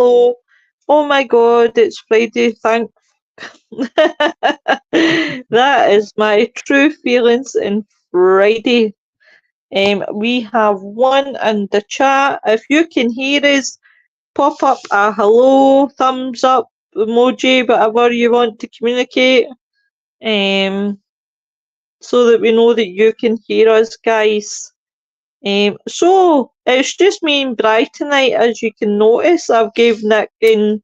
hello. Oh my God, it's Friday. Thank. That is my true feelings in Friday. We have one in the chat. If you can hear us, pop up a hello, thumbs up, emoji, whatever you want to communicate. Um, so that we know that you can hear us, guys. So it's just me and Bry tonight, as you can notice. I've gave Nick and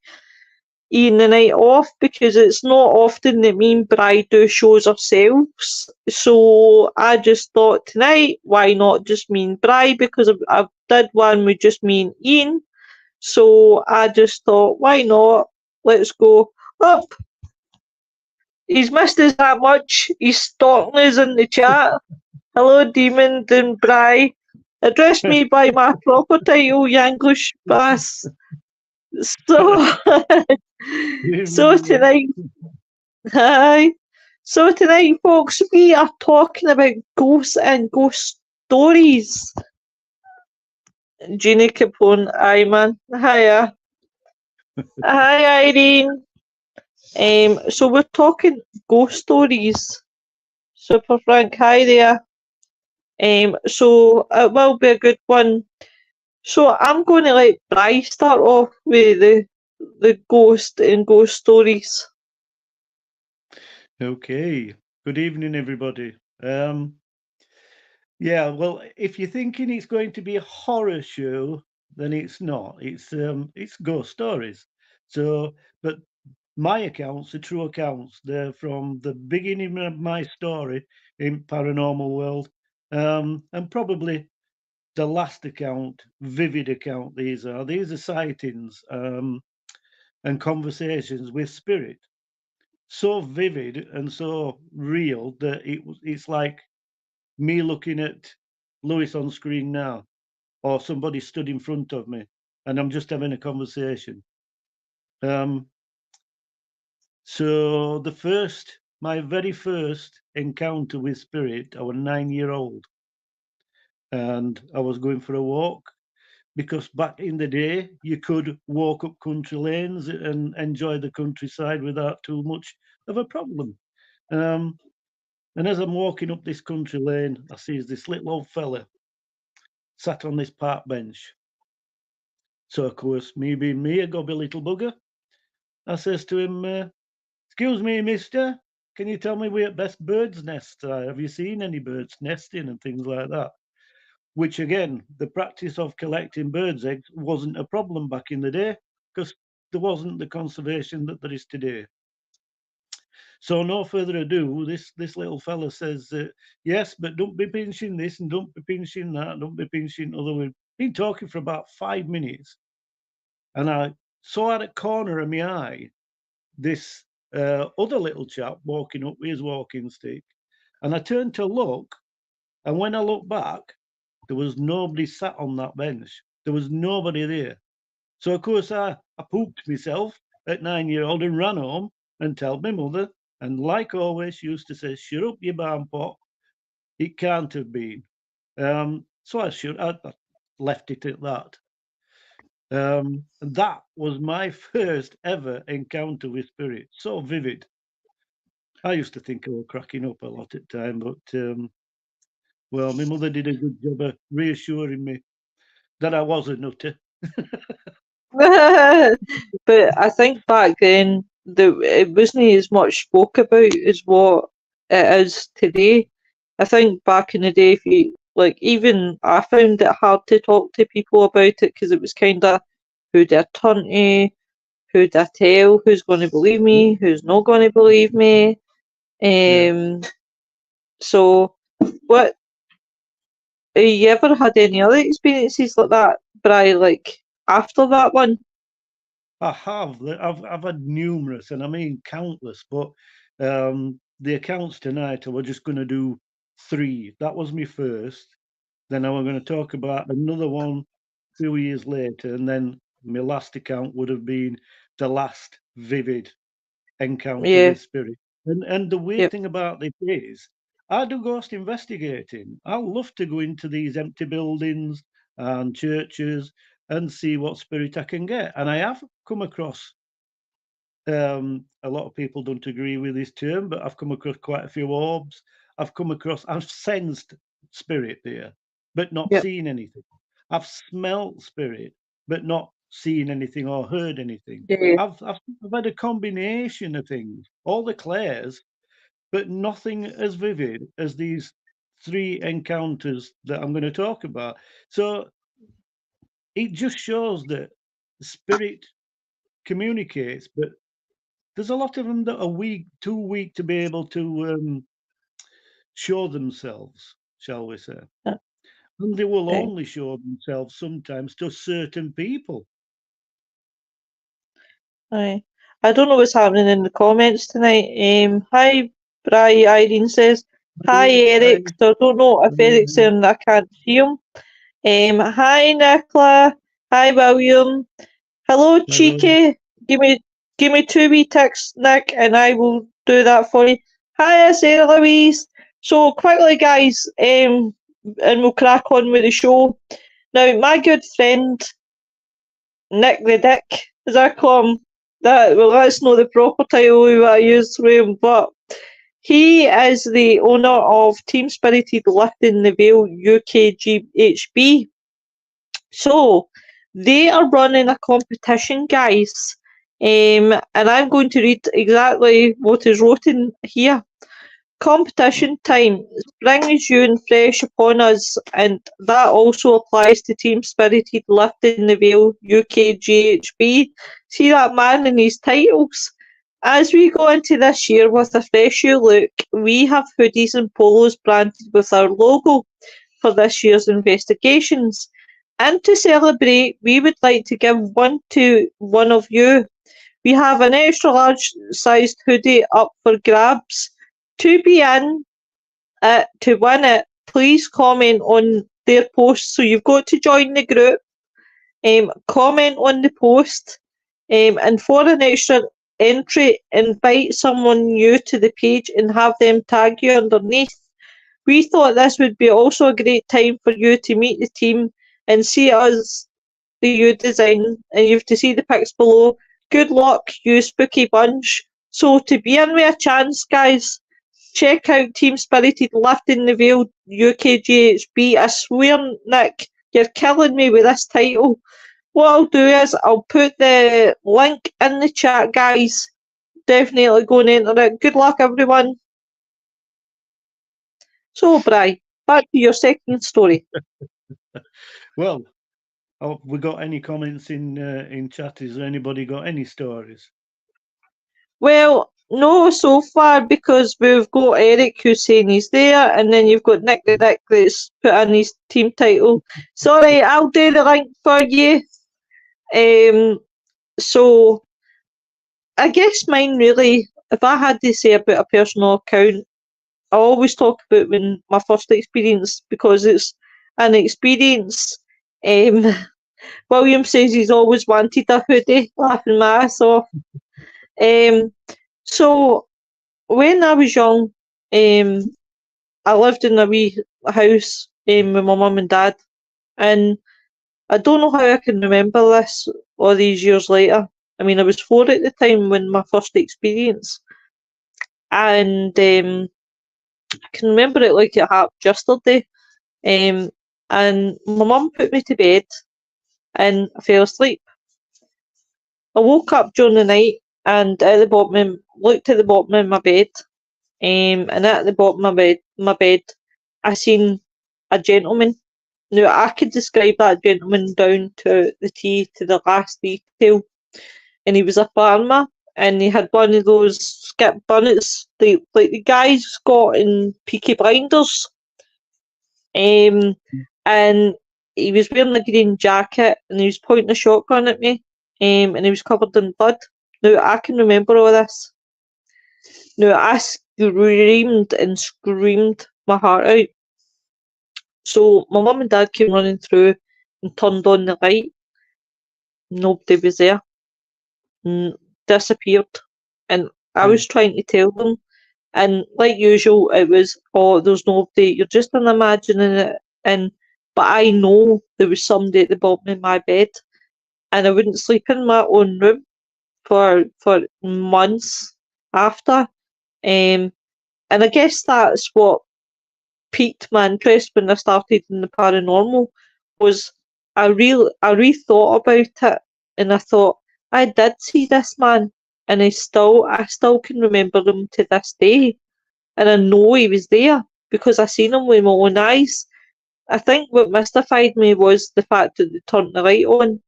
Ian the night off because it's not often that me and Bry do shows ourselves. So I just thought tonight, why not just me and Bry? Because I did one with just me and Ian. So I just thought, why not? Let's go up. He's missed us that much. He's stalking us in the chat. Hello, Demon and Bry. Address me by my proper title, you English bass. So, so tonight, hi. So tonight, folks, we are talking about ghosts and ghost stories. Jeannie Capone, aye man, hiya. Hi Irene. So we're talking ghost stories. Super Frank, hi there. So it will be a good one. So I'm going to let Bry start off with the ghost and ghost stories. Okay. Good evening, everybody. Yeah, well, if you're thinking it's going to be a horror show, then it's not. It's ghost stories. So, but my accounts are true accounts. They're from the beginning of my story in paranormal world, and probably the last account, vivid account. These are sightings, and conversations with spirit. So vivid and so real that it's like me looking at Lewis on screen now, or somebody stood in front of me, and I'm just having a conversation. Um, so my very first encounter with spirit, I was 9 year old, and I was going for a walk because back in the day you could walk up country lanes and enjoy the countryside without too much of a problem. Um, and as I'm walking up this country lane, I sees this little old fella sat on this park bench. So, of course, me being me, a gobby little bugger, I says to him, excuse me, mister, can you tell me where best bird's nests are? Have you seen any birds nesting and things like that? Which, again, the practice of collecting birds' eggs wasn't a problem back in the day because there wasn't the conservation that there is today. So, no further ado, this little fella says, yes, but don't be pinching this and don't be pinching that, don't be pinching other. We've been talking for about 5 minutes. And I saw out the corner of my eye this other little chap walking up with his walking stick. And I turned to look, and when I looked back, there was nobody sat on that bench. There was nobody there. So, of course, I pooped myself at 9 year old and ran home and told my mother. And like always, she used to say, shut up, you barn pot. It can't have been. So I left it at that. And that was my first ever encounter with spirit. So vivid. I used to think I was cracking up a lot at time, but well, my mother did a good job of reassuring me that I was a nutter. But I think back then it wasn't as much spoke about as what it is today. I think back in the day, if you like, even I found it hard to talk to people about it because it was kind of who do I turn to, who do I tell, who's going to believe me, who's not going to believe me. Yeah, Um, so what have you ever had any other experiences like that, Bri? Like after that one? I have. I've had numerous, and I mean countless. But the accounts tonight, I was just going to do three. That was my first. Then I was going to talk about another one 2 years later, and then my last account would have been the last vivid encounter Yeah, with spirit. And the weird yep. thing about this is, I do ghost investigating. I love to go into these empty buildings and churches and see what spirit I can get. And I have come across a lot of people don't agree with this term, but I've come across quite a few orbs. I've sensed spirit there, but not Yep. seen anything. I've smelt spirit, but not seen anything or heard anything. Yeah. I've had a combination of things, all the clairs, but nothing as vivid as these three encounters that I'm going to talk about. So it just shows that spirit communicates, but there's a lot of them that are too weak to be able to show themselves, shall we say. Yeah. And they will Right. only show themselves sometimes to certain people. Aye. I don't know what's happening in the comments tonight. Hi, Bry. Irene says, hi, I, Eric. So I don't know if Eric's there and I can't see him. Hi, Nicola. Hi, William. Hello, Hello. Cheeky. Give me two wee ticks, Nick, and I will do that for you. Hi, Sarah Louise. So quickly, guys, and we'll crack on with the show. Now, my good friend Nick the Dick, as I call him, that's not the proper title we I use for him, but he is the owner of Team Spirited Lifting the Veil UKGHB. So they are running a competition, guys. And I'm going to read exactly what is written here. Competition time. Spring is new and fresh upon us, and that also applies to Team Spirited Lifting the Veil UKGHB. See that man in his titles? As we go into this year with a fresh new look, we have hoodies and polos branded with our logo for this year's investigations. And to celebrate, we would like to give one to one of you. We have an extra large sized hoodie up for grabs. To be in it, to win it, please comment on their post. So you've got to join the group, comment on the post, and for an extra entry, invite someone new to the page and have them tag you underneath. We thought this would be also a great time for you to meet the team and see us, the U design, and you have to see the pics below. Good luck, you spooky bunch. So to be in with a chance, guys, check out Team Spirited Lifting the Veil UKGHB. I swear, Nick, you're killing me with this title. What I'll do is I'll put the link in the chat, guys. Definitely go and enter it. Good luck, everyone. So, Bri, back to your second story. Well, have we got any comments in chat? Has anybody got any stories? Well, no, so far because we've got Eric who's saying he's there, and then you've got Nick the Dick that's put in his team title. Sorry, I'll do the link for you. So I guess mine really, if I had to say about a personal account, I always talk about when my first experience because it's an experience. Um, William says he's always wanted a hoodie, laughing my ass off. Um, so when I was young, I lived in a wee house with my mum and dad, and I don't know how I can remember this all these years later. I mean, I was 4 at the time when my first experience, and I can remember it like it happened yesterday. And my mum put me to bed, and I fell asleep. I woke up during the night, and looked at the bottom of my bed, and at the bottom of my bed, I seen a gentleman. Now I could describe that gentleman down to the T to the last detail, and he was a farmer, and he had one of those skip bonnets, like the guys got in Peaky Blinders, um, and he was wearing a green jacket, and he was pointing a shotgun at me, and he was covered in blood. Now I can remember all this. Now I screamed and screamed my heart out. So my mum and dad came running through and turned on the light. Nobody was there. Disappeared. And I was trying to tell them. And like usual, it was, oh, there's nobody. You're just imagining it. And but I know there was somebody at the bottom of my bed, and I wouldn't sleep in my own room for months after. Um, and I guess that's what piqued my interest when I started in the paranormal. Was I rethought about it, and I thought I did see this man, and I still can remember him to this day, and I know he was there because I seen him with my own eyes. I think what mystified me was the fact that they turned the light on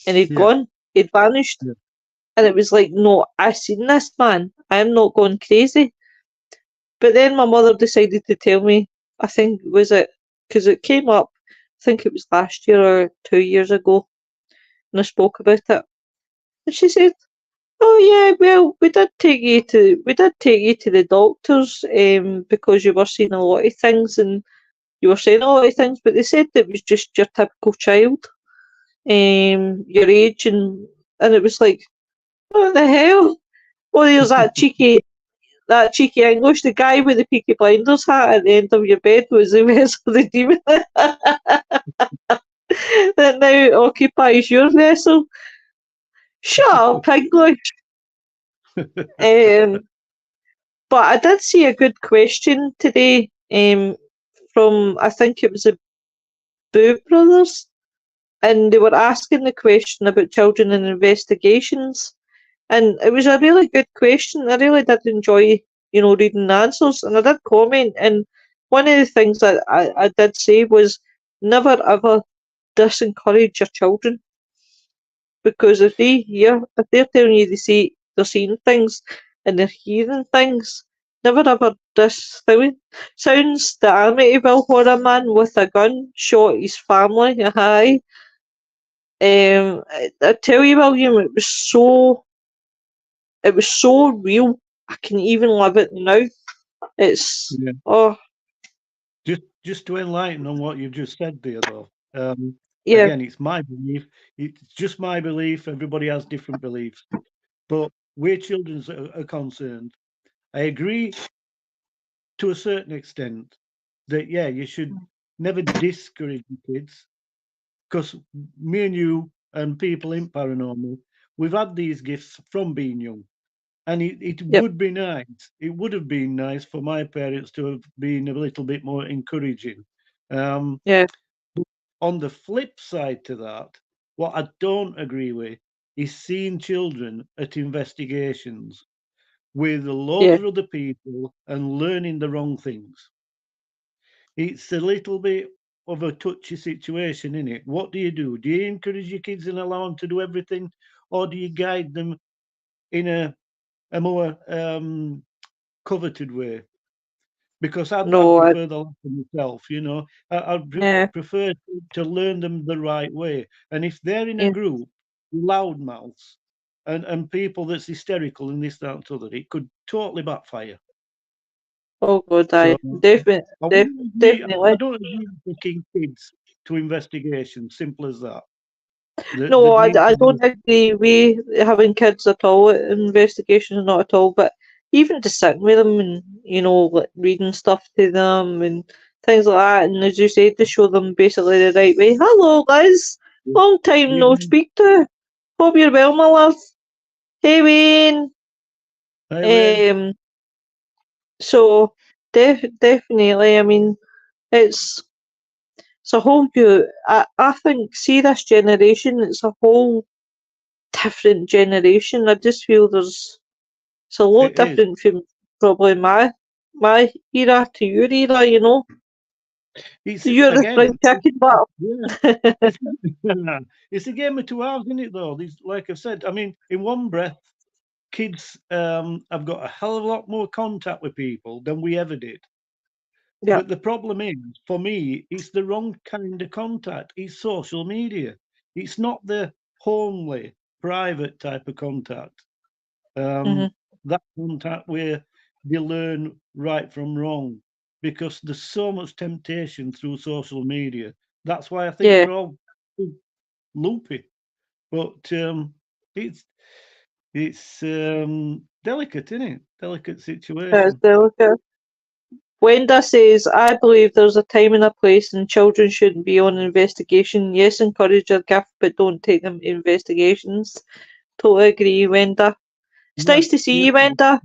and he'd Yeah, gone, he'd vanished, yeah, and it was like, no, I seen this man. I am not going crazy. But then my mother decided to tell me, I think, was it, because it came up, I think it was last year or 2 years ago, and I spoke about it. And she said, "Oh yeah, well, we did take you to the doctors, because you were seeing a lot of things and you were saying a lot of things, but they said it was just your typical child, your age, and it was like, what the hell? Well, there's that cheeky English, the guy with the Peaky Blinders hat at the end of your bed was the vessel, the demon that now occupies your vessel. Shut up, English. Um, but I did see a good question today, from, I think it was the Boo Brothers, and they were asking the question about children in investigations. And it was a really good question. I really did enjoy, reading the answers, and I did comment. And one of the things that I did say was never ever disencourage your children, because if they're telling you they're seeing things and they're hearing things, never ever sounds the Amityville horror man with a gun shot his family. Aye. I tell you, William, it was so real. I can even live it now. It's yeah. oh Just to enlighten on what you've just said there, though. yeah, Again, it's my belief. It's just my belief. Everybody has different beliefs, but where children are concerned, I agree to a certain extent that yeah, you should never discourage the kids because me and you and people in paranormal, we've had these gifts from being young. And it yep, would be nice. It would have been nice for my parents to have been a little bit more encouraging. Um, yeah, on the flip side to that, what I don't agree with is seeing children at investigations with loads yeah, of other people and learning the wrong things. It's a little bit of a touchy situation, isn't it? What do you do? Do you encourage your kids and allow them to do everything, or do you guide them in a more coveted way? Because I'd no, prefer the latter myself, you know. I'd yeah, prefer to learn them the right way. And if they're in a yeah. group, loudmouths and people that's hysterical and this, that, and the other, it could totally backfire. Oh God, So I wouldn't agree. I definitely. don't agree with taking kids to investigation. Simple as that. They No, need to I be. don't agree with having kids at all. Investigations, not at all. But even just sitting with them and like reading stuff to them and things like that, and as you said, to show them basically the right way. Hello, Liz. Long time no Even, speak to. Hope you're well, my love. Hey, Wayne. hey, Wayne. Um. So definitely, I mean, it's it's a whole new. I think, see, this generation, it's a whole different generation. I just feel it's a lot It is. different from probably my era to your era. It's You're the spring again. chicken, but Yeah. It's it's a game of two halves, isn't it? Though these, like I've said, I mean, in one breath, kids have got a hell of a lot more contact with people than we ever did. yeah, But the problem is, for me, it's the wrong kind of contact. It's social media. It's not the homely, private type of contact. hmm That contact where you learn right from wrong, because there's so much temptation through social media. That's why I think yeah, we're all loopy. But it's it's delicate, isn't it? Delicate it's situation. delicate. Wenda says, I believe there's a time and a place and children shouldn't be on investigation. Yes, encourage your gift, but don't take them to investigations. Totally agree, Wenda. It's Yeah, nice to see yeah. you, Wenda.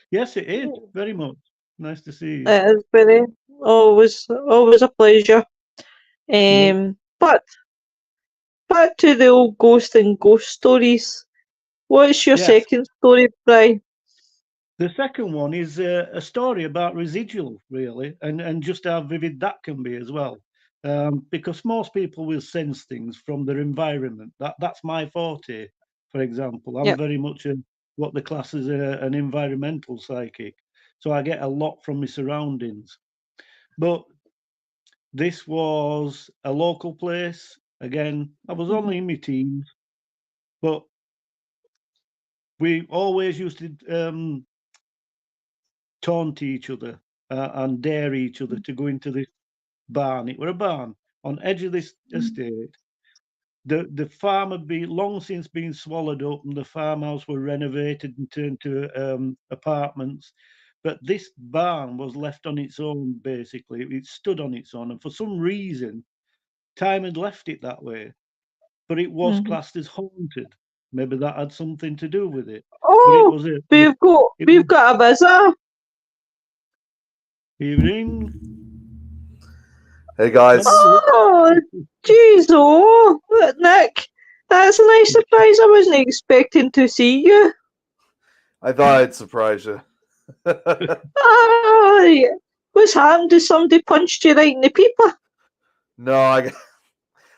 Yes, it is. Very much. Nice to see you. It is very, always a pleasure. Yeah. But back to the old ghost and ghost stories. What's your Yes. second story, Bri? The second one is a story about residual, really, and just how vivid that can be as well. Because most people will sense things from their environment. That's my forte, for example. I'm Yep. very much what the class is an environmental psychic. So I get a lot from my surroundings. But this was a local place. Again, I was only in my teens, but we always used to taunt each other and dare each other to go into this barn. It were a barn on edge of this estate. The farm had been long since been swallowed up, and the farmhouse were renovated and turned to apartments. But this barn was left on its own. Basically, it stood on its own, and for some reason, time had left it that way. But it was Mhm. classed as haunted. Maybe that had something to do with it. But it Oh, was a we've got it was we've got a visitor. evening. Hey guys, Oh, jeez, oh, Nick, that's a nice surprise. I wasn't expecting to see you. I thought I'd surprise you. Oh, yeah. What's happened? Did somebody punched you right in the peeper? No,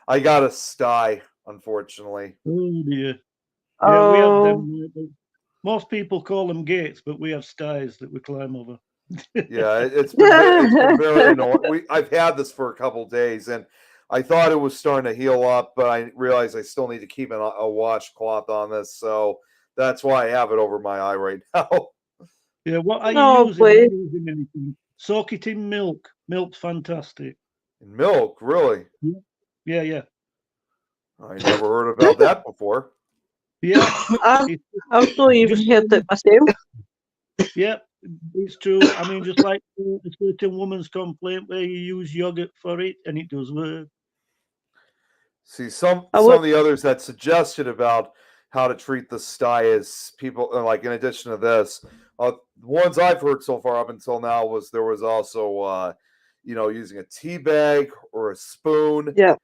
I got a sty, unfortunately. Oh dear. Yeah, we have Oh, them. Most people call them gates, but we have stairs that we climb over. Yeah, it's been very annoying. I've had this for a couple days, and I thought it was starting to heal up, but I realized I still need to keep a washcloth on this, so that's why I have it over my eye right now. Yeah, what are you no, using? please. Not using anything. Soak it in milk. Milk's fantastic. Milk, really? Yeah, yeah, I never heard about that before. yeah. I've, It's I've not even just heard it myself. yeah, it's true. I mean, just like a certain woman's complaint where you use yogurt for it, and it does work. See, some I some would, of the others that suggested about how to treat the sty is people like in addition to this, the ones I've heard so far up until now was there was also using a tea bag or a spoon, yeah.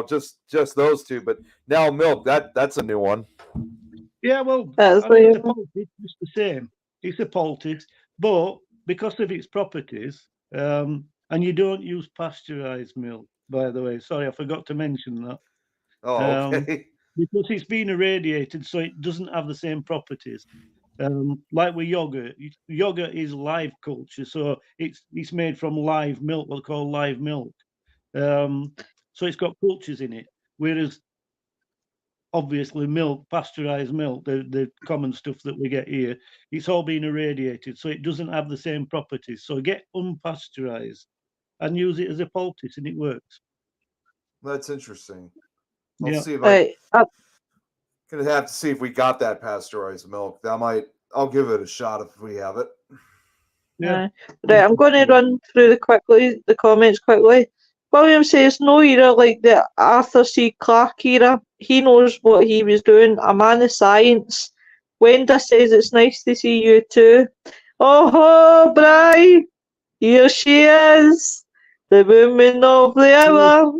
just those two. But now milk that's a new one. Yeah, well, That's I mean, the like, poultice is just the same. It's a poultice, but because of its properties, and you don't use pasteurized milk, by the way. Sorry, I forgot to mention that. Oh, Um, okay. because it's been irradiated, so it doesn't have the same properties. Like with yogurt, yogurt is live culture, so it's made from live milk, what they call live milk. So it's got cultures in it, whereas obviously milk, pasteurized milk, the common stuff that we get here, it's all been irradiated, so it doesn't have the same properties. So get unpasteurized and use it as a poultice, and it works. That's interesting. I'll Yeah, see if I right. gonna have to see if we got that pasteurized milk. I'll give it a shot if we have it. yeah. Right, I'm going to run through the comments quickly. William says, no era like the Arthur C. Clarke era. He knows what he was doing, a man of science. Wenda says, it's nice to see you too. Oh ho, Bri! Here she is! The woman of the hour!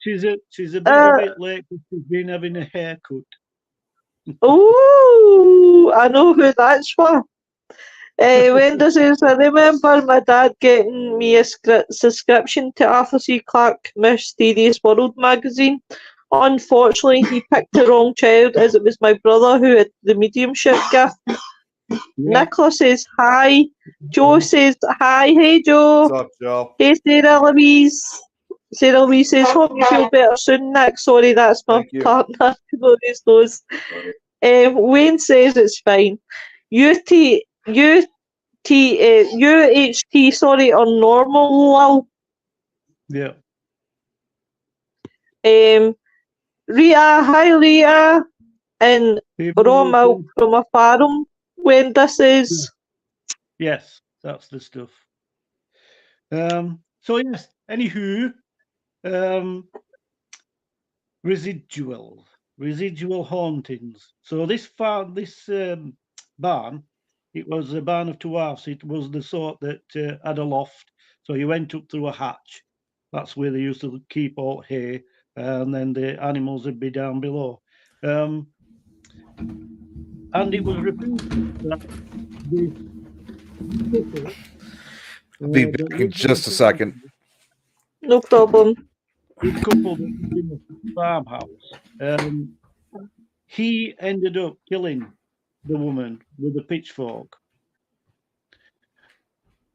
She's a Uh, bit late because she's been having a haircut. oh, I know who that's for. Wenda says, I remember my dad getting me a subscription to Arthur C. Clarke Mysterious World magazine. Unfortunately, he picked the wrong child as it was my brother who had the mediumship gift. Yeah. Nicola says hi. Joe says hi. Hey, Joe. What's up, Joe? Hey, Sarah Louise. Sarah Louise says, hope you feel better soon, Nick. Sorry, that's my Thank you. partner. Louise knows. Wayne says it's fine. UHT, sorry, on normal lull. Yeah. Rita, hi Rita, and raw milk from a farm. When this is, Yes. That's the stuff. So yes. Anywho, residual hauntings. So this barn, it was a barn of two halves. It was the sort that had a loft. So you went up through a hatch. That's where they used to keep all hay, and then the animals would be down below. And it was reported that this couple, I'll be that back in lived in just a the second. No problem. this couple that lived in the farmhouse, he ended up killing the woman with a pitchfork.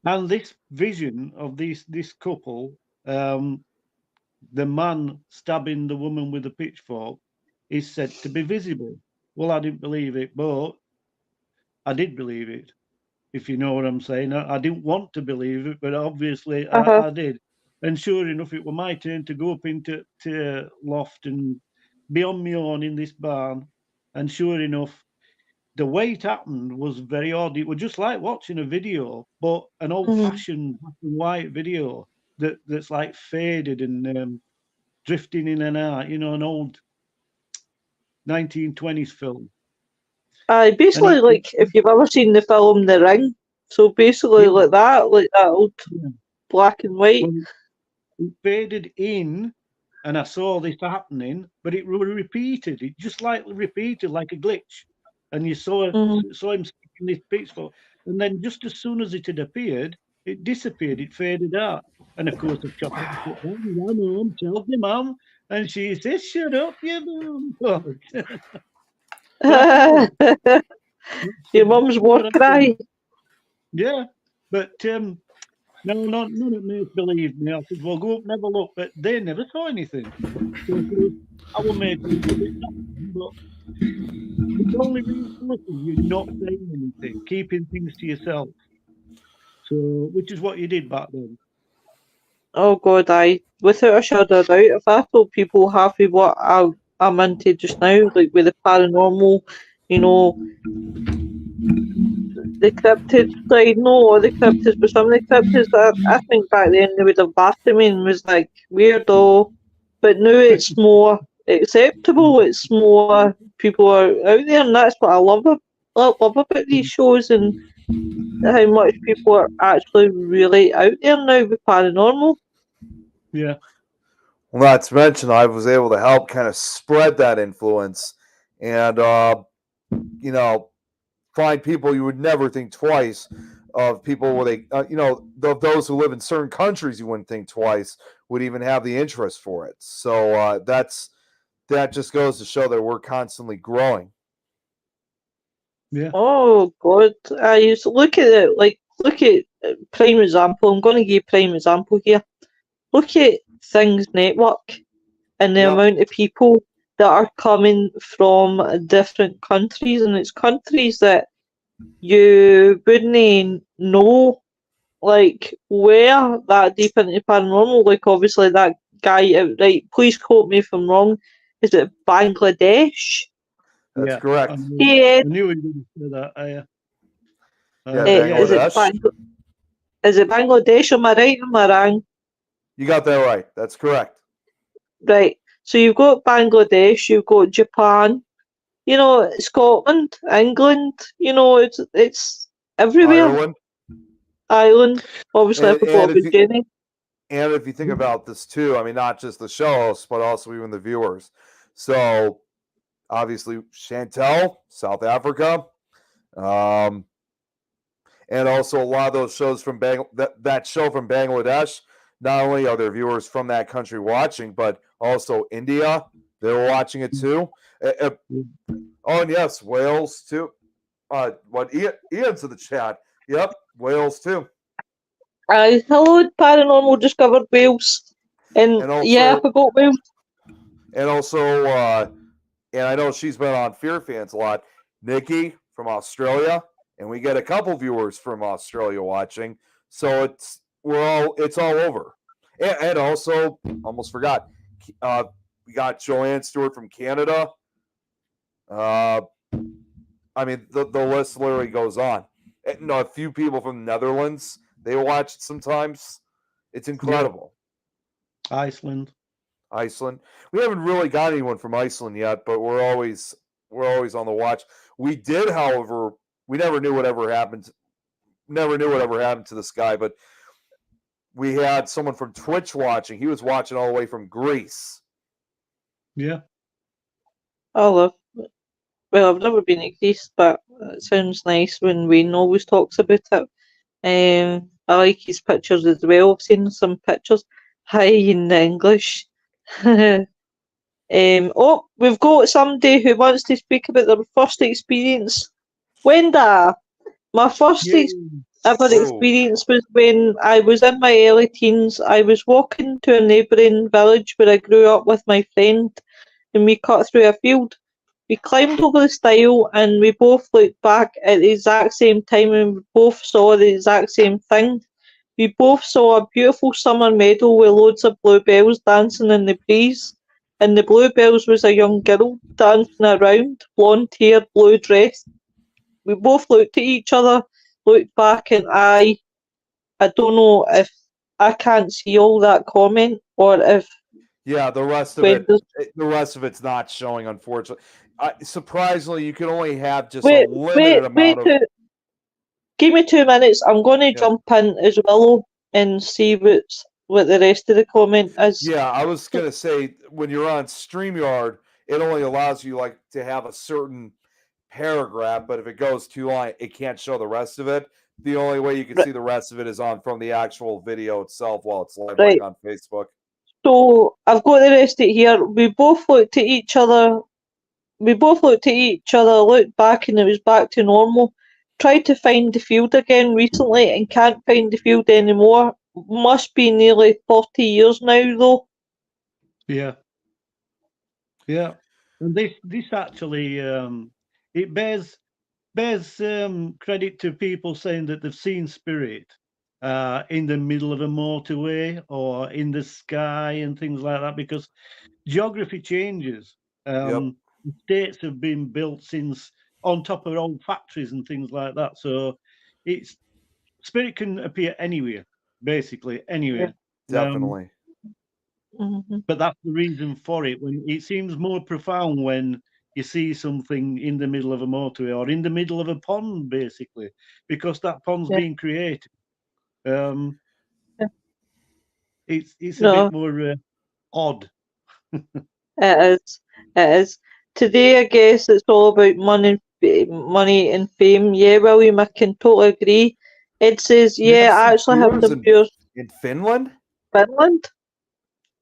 And this vision of this couple, the man stabbing the woman with a pitchfork, is said to be visible. Well, I didn't believe it, but I did believe it, if you know what I'm saying. I didn't want to believe it, but obviously Uh-huh. I did. And sure enough, it was my turn to go up into loft and be on my own in this barn. And sure enough, the way it happened was very odd. It was just like watching a video, but an old-fashioned black and white video that's like faded and drifting in and out. You know, an old 1920s film. Basically, like if you've ever seen the film The Ring, so basically Yeah. like that old Yeah. black and white. Well, it faded in, and I saw this happening, but it repeated. It just like repeated like a glitch, and you saw him sticking this pitchfork, and then just as soon as it had appeared, it disappeared. It faded out, and of course, I shot it. Ran home, tells my mum, and she says, "Shut up, you mum." Your mum's war cry. Yeah, but no, none of me believed me. I said, "Well, go up and have a look," but they never saw anything. So our mate was a bit nothing, but the only reason is you're not saying anything, keeping things to yourself. So, which is what you did back then. Oh God, without a shadow of doubt, if I told people half of what I'm into just now, like with the paranormal, you know, the cryptids side, no, or the cryptids, but some of the cryptids, I think back then they would have laughed at me and was like, weirdo. But now it's more acceptable, it's more people are out there, and that's what I love about these shows and how much people are actually really out there now with paranormal. Yeah. Well, not to mention, I was able to help kind of spread that influence and, find people you would never think twice of people where they, those who live in certain countries you wouldn't think twice would even have the interest for it. So that just goes to show that we're constantly growing. Yeah. Oh God, I used to look at it look at prime example. I'm going to give prime example here. Look at Things Network and the amount of people that are coming from different countries, and it's countries that you wouldn't know like where that deep into paranormal. Like obviously that guy outright. Please quote me if I'm wrong. Is it Bangladesh? That's correct. I knew Yeah. you were going to say that. Is it Bangladesh. Is it Bangladesh? Am I right? Am I wrong? You got that right. That's correct. Right. So you've got Bangladesh, you've got Japan, Scotland, England, it's everywhere. Ireland. Obviously, I forgot about Jenny. And if you think about this too, I mean, not just the show hosts, but also even the viewers. So obviously, Chantel, South Africa, and also a lot of those shows from that show from Bangladesh. Not only are there viewers from that country watching, but also India. They were watching it too. Oh, and yes, Wales too. Ian's in the chat. Yep, Wales too. Hello, Paranormal Discovered Wales. And also, yeah, I forgot Wales. And also, and I know she's been on Fear Fans a lot. Nikki from Australia, and we get a couple viewers from Australia watching. So it's all over. And also, almost forgot, we got Joanne Stewart from Canada. I mean, the list literally goes on. No, a few people from the Netherlands, they watch it sometimes. It's incredible. Iceland. Iceland. We haven't really got anyone from Iceland yet, but we're always on the watch. We did, however, we never knew whatever happened. Never knew whatever happened to this guy, but we had someone from Twitch watching. He was watching all the way from Greece. Yeah. Well, I've never been to Greece, but it sounds nice when Wayne always talks about it. I like his pictures as well. I've seen some pictures. Hi in English. Oh, we've got somebody who wants to speak about their first experience. Wenda, my first Yay. ever Whoa. experience was when I was in my early teens. I was walking to a neighbouring village where I grew up with my friend, and we cut through a field. We climbed over the stile and we both looked back at the exact same time and we both saw the exact same thing. We both saw a beautiful summer meadow with loads of bluebells dancing in the breeze. And the bluebells was a young girl dancing around, blonde hair, blue dress. We both looked at each other, looked back, and I don't know if I can't see all that comment or if Yeah, the rest of it's not showing, unfortunately. Surprisingly, you can only have just a limited amount of. Give me 2 minutes. I'm going to jump in as well and see what the rest of the comment is. Yeah, I was gonna say when you're on StreamYard, it only allows you like to have a certain paragraph, but if it goes too long, it can't show the rest of it. The only way you can see the rest of it is from the actual video itself while it's live, like on Facebook. So I've got the rest of it here. We both looked at each other. Looked back, and it was back to normal. Tried to find the field again recently and can't find the field anymore. Must be nearly 30 years now, though. Yeah. Yeah. And this actually it bears credit to people saying that they've seen spirit in the middle of a motorway or in the sky and things like that, because geography changes. States have been built since on top of old factories and things like that. So spirit can appear anywhere, basically anywhere. Definitely. But that's the reason for it. When it seems more profound when you see something in the middle of a motorway or in the middle of a pond, basically, because that pond's being created. It's a bit more odd. It is. Today, I guess it's all about money and fame. Yeah, William, I can totally agree. It says, I actually have some viewers in Finland. Finland?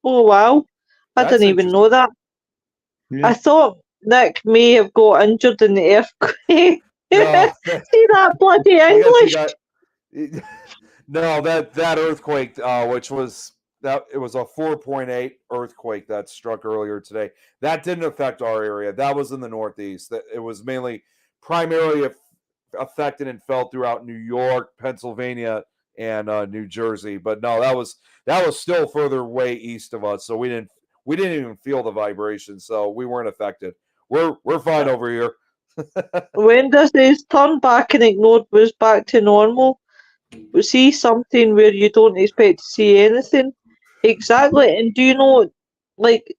Oh wow! I didn't even know that. Yeah. I thought Nick may have got injured in the earthquake. No. See that bloody English? No, that earthquake, which was it was a 4.8 earthquake that struck earlier today. That didn't affect our area. That was in the Northeast. It was primarily affected and felt throughout New York, Pennsylvania, and New Jersey. But no, that was still further way east of us. So we didn't even feel the vibration. So we weren't affected. We're fine over here. When does this turn back and ignored was back to normal? We see something where you don't expect to see anything. Exactly. And do you know, like,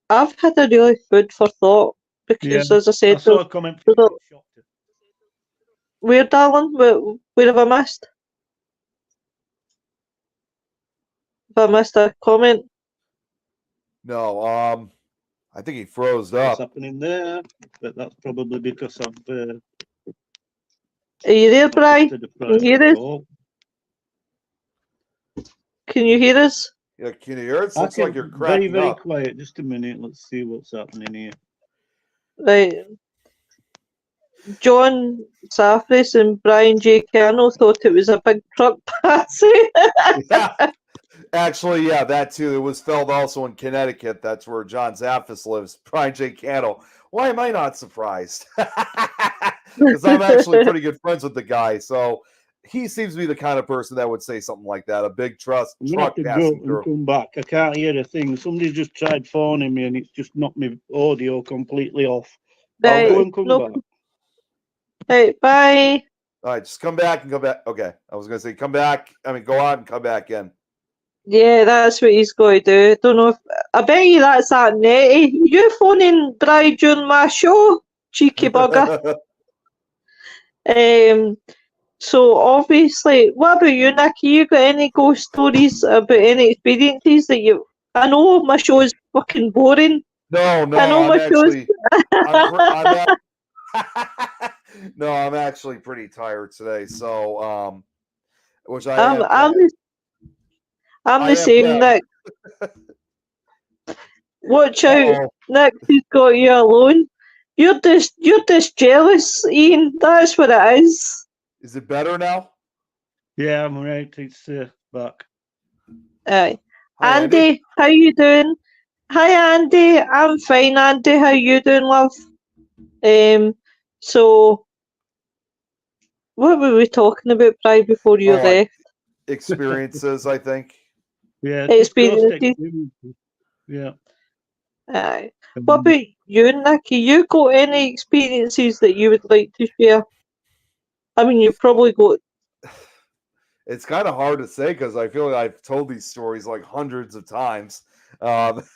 I've had a really food for thought because, as I said, I saw a comment. Where, darling? Where have I missed? Have I missed a comment? No, I think he froze up. What's happening there? But that's probably because of. Are you there, Bry? Can you hear us? Can you hear us? Yeah, can you hear us? Looks like you're cracking very up. quiet. Just a minute. Let's see what's happening here. Right. John Safris and Brian J. Kernel thought it was a big truck passing. Yeah. Actually, yeah, that too. It was felt also in Connecticut. That's where John Zaffis lives. Brian J. Cannell. Why am I not surprised? Because I'm actually pretty good friends with the guy. So he seems to be the kind of person that would say something like that. A big truck passing through. And come back. I can't hear a thing. Somebody just tried phoning me and it's just knocked my audio completely off. I'll go and come back. Right, bye. All right, just come back and come back. Okay, I was gonna say come back. I mean, go out and come back in. Yeah, that's what he's going to do. Don't know if I bet you that's that Nettie. You phoning Bry during my show, cheeky bugger. So obviously, what about you, Nicky? You got any ghost stories about any experiences that you? I know my show is fucking boring. No, I know I'm my show's. actually, I'm no, I'm actually pretty tired today. So, which I I'm am I'm glad. the, I'm I the am same, glad. Nick. Watch out, Uh-oh. Nick. He's got you alone. You're just jealous, Ian. That's what it is. Is it better now? Yeah, I'm right. It's back. Hi, Aye. Andy. Andy, how you doing? Hi, Andy. I'm fine, Andy. How you doing, love? So what were we talking about, Bri, before you Oh, left? experiences, I think. Yeah, just ghost Experiences. experiences. Yeah. Aye. What about you, Nicky? You got any experiences that you would like to share? I mean, you've probably got. It's kind of hard to say because I feel like I've told these stories like hundreds of times. That's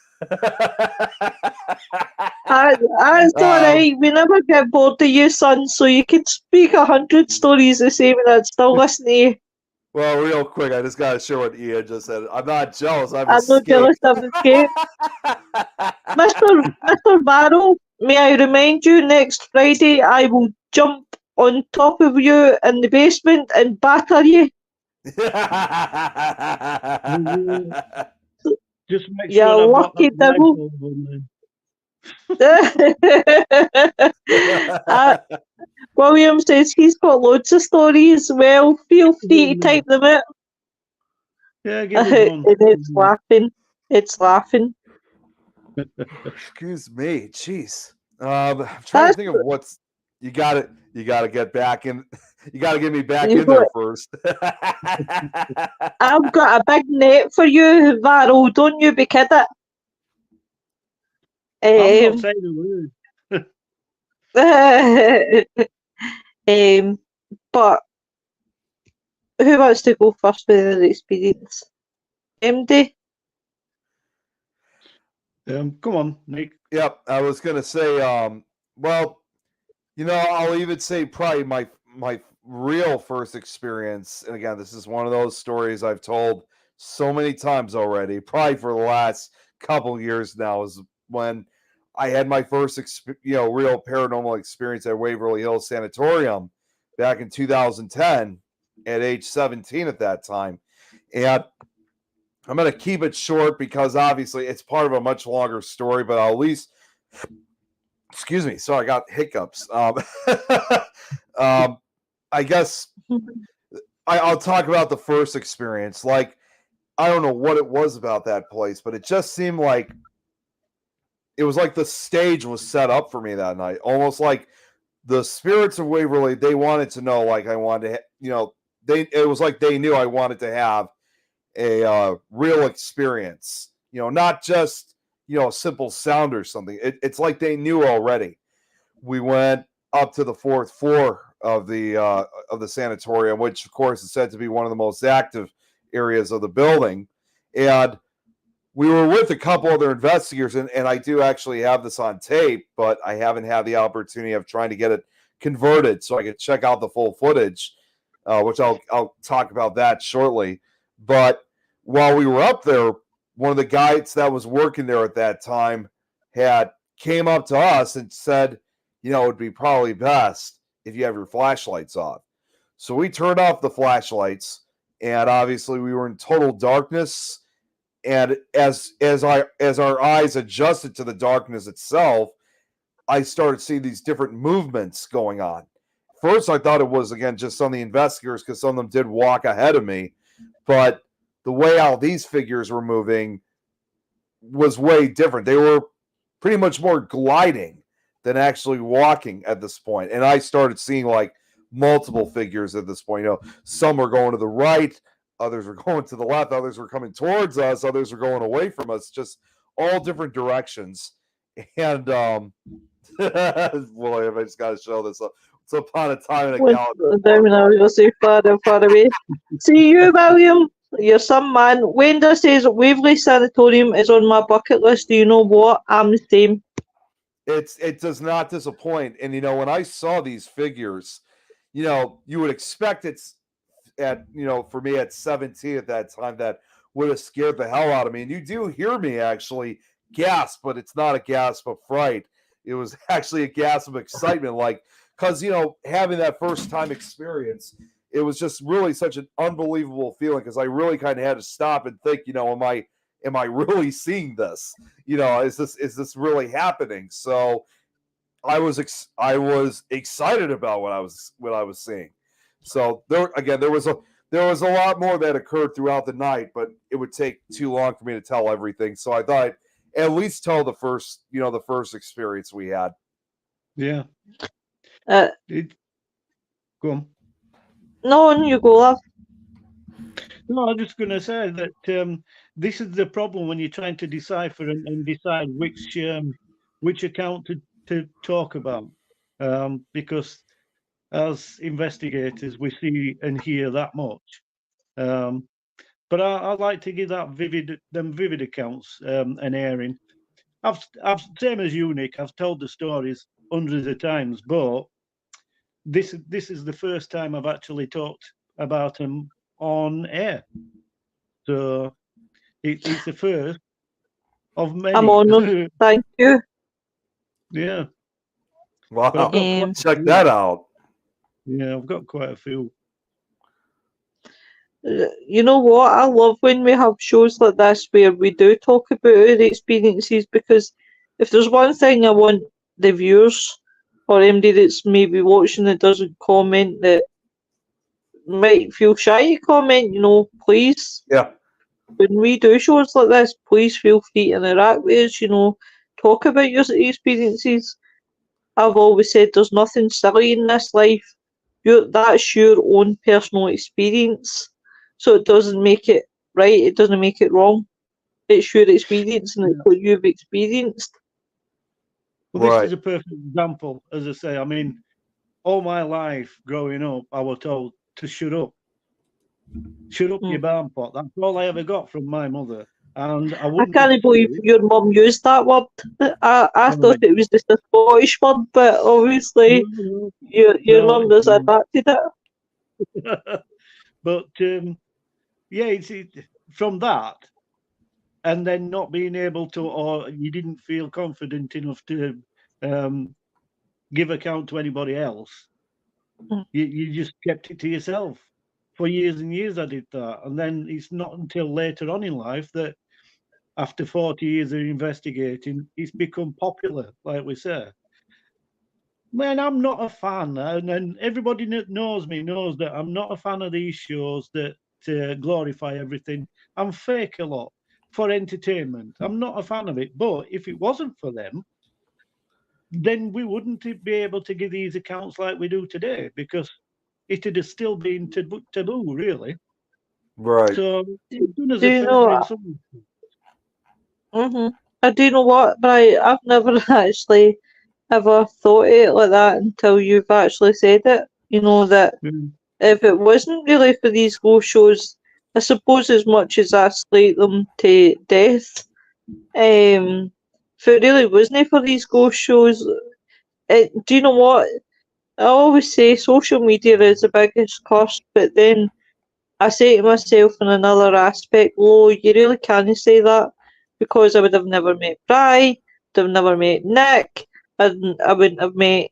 all right. We never get bored of you, son. So you can speak 100 stories the same, and I'd still listen to you. Well, real quick, I just got to share what Ian just said. I'm not jealous. I've I'm not jealous escaped. of the game. Mr. Barrow, may I remind you, next Friday I will jump on top of you in the basement and batter you. Just make You sure I've got lucky that devil. blindfold on uh, William says he's got loads of stories. Well, feel free to there. type them out. Yeah, give us And one. it's laughing. It's laughing. Excuse me. Jeez. I'm trying to That's think of what's you got to get back in. You got to get me back you've in there got. first. I've got a big net for you, Varro. Don't you be kidding. I'm not Um, saying a word. but who wants to go first with their experience? MD? Come on, Nick. Yep, I was gonna say. Well, I'll even say probably my real first experience. And again, this is one of those stories I've told so many times already. Probably for the last couple years now is when I had my first real paranormal experience at Waverly Hills Sanatorium back in 2010 at age 17 at that time. And I'm going to keep it short because obviously it's part of a much longer story, but I'll at least, excuse me, sorry, I got hiccups. I guess I'll talk about the first experience. Like, I don't know what it was about that place, but it just seemed like it was like the stage was set up for me that night. Almost like the spirits of Waverly, they wanted to know, like, I wanted to, it was like they knew I wanted to have a real experience, not just, a simple sound or something. It's like they knew already. We went up to the fourth floor of the sanatorium, which of course is said to be one of the most active areas of the building. And we were with a couple other investigators, and I do actually have this on tape, but I haven't had the opportunity of trying to get it converted so I could check out the full footage, which I'll talk about that shortly. But while we were up there, one of the guides that was working there at that time came up to us and said, it would be probably best if you have your flashlights off. So we turned off the flashlights, and obviously we were in total darkness. And as our eyes adjusted to the darkness itself, I started seeing these different movements going on. First, I thought it was, again, just some of the investigators because some of them did walk ahead of me. But the way how these figures were moving was way different. They were pretty much more gliding than actually walking at this point. And I started seeing like multiple figures at this point. Some were going to the right, others were going to the left, others were coming towards us, others were going away from us, just all different directions. And boy, I just got to show this up. upon a time in a Once galaxy. down, I was going to say far and far away. See you, William. You're some man. Wenda says Waverley Sanatorium is on my bucket list. Do you know what? I'm the same. It does not disappoint. And when I saw these figures, you would expect it's at for me at 17 at that time that would have scared the hell out of me. And you do hear me actually gasp, but it's not a gasp of fright. It was actually a gasp of excitement, like because having that first time experience, it was just really such an unbelievable feeling because I really kind of had to stop and think, am I really seeing this? Is this really happening? So I was excited about what I was seeing. So there was a lot more that occurred throughout the night, but it would take too long for me to tell everything. So I thought I'd at least tell the first experience we had. Yeah. Uh, Go on. No, you go, love. No, I was just going to say that this is the problem when you're trying to decipher and decide which account to talk about, because as investigators we see and hear that much, but I like to give them vivid accounts an airing. I've same as you, Nick. I've told the stories hundreds of times, but this is the first time I've actually talked about them on air. So it's the first of many. I'm honoured. Thank you. Yeah. Wow. But I've got check that out. Yeah, I've got quite a few. You know what? I love when we have shows like this where we do talk about our experiences, because if there's one thing I want the viewers or anybody that's maybe watching that doesn't comment, that might feel shy to comment, please. Yeah. When we do shows like this, please feel free to interact with us, talk about your experiences. I've always said there's nothing silly in this life. That's your own personal experience. So it doesn't make it right, it doesn't make it wrong. It's your experience and it's what you've experienced. Well, this is a perfect example, as I say. I mean, all my life growing up, I was told to shut up. Shut up, your barn pot. That's all I ever got from my mother. And I can't believe your mum used that word. I thought it was just a Scottish word, but obviously your mum has adapted it. But it's from that, and then not being able to, or you didn't feel confident enough to give account to anybody else. You just kept it to yourself. For years and years I did that. And then it's not until later on in life that after 40 years of investigating, it's become popular, like we say. Man, I'm not a fan, and everybody that knows me knows that I'm not a fan of these shows that glorify everything. I'm fake a lot for entertainment. I'm not a fan of it. But if it wasn't for them, then we wouldn't be able to give these accounts like we do today, because it would have still been taboo, really. Right. So, do you know? I do know what, but I've never actually ever thought it like that until you've actually said it. That if it wasn't really for these ghost shows, I suppose as much as I slate them to death, if it really wasn't for these ghost shows, do you know what? I always say social media is the biggest curse, but then I say to myself in another aspect, Lo, you really can't say that, because I would have never met Bry, would have never met Nick, I wouldn't have met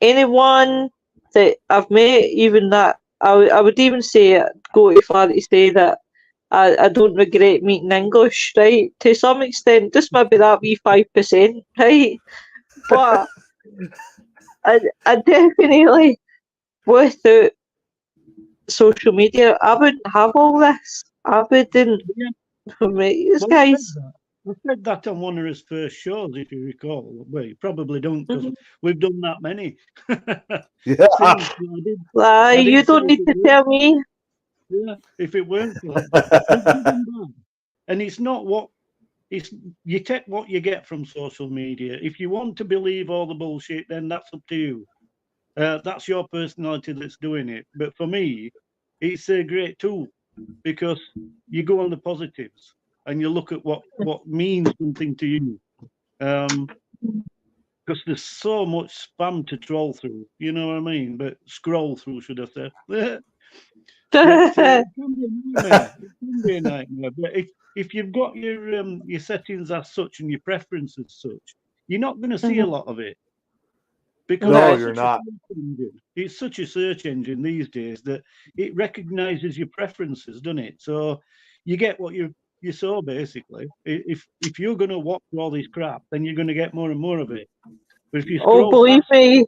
anyone that I've met, even that I would even say, go too far to say that I don't regret meeting English, right? To some extent, just maybe that wee 5%, right? But I definitely, without social media, I wouldn't have all this. I wouldn't meet these guys. I said that on one of his first shows, if you recall. Well, you probably don't, because we've done that many. You don't need to tell me. Yeah, if it weren't for that. And it's not you take what you get from social media. If you want to believe all the bullshit, then that's up to you. That's your personality that's doing it. But for me, it's a great tool because you go on the positives and you look at what means something to you. Because there's so much spam to troll through, you know what I mean? But scroll through, should I say? But it can be a nightmare. It can be a nightmare. But if you've got your settings as such and your preferences as such, you're not going to see a lot of it. Because No, it's you're such a not. search engine. It's such a search engine these days that it recognizes your preferences, doesn't it? So you get what you saw basically. If you're going to watch all this crap, then you're going to get more and more of it. But if you Oh, scroll believe past, me,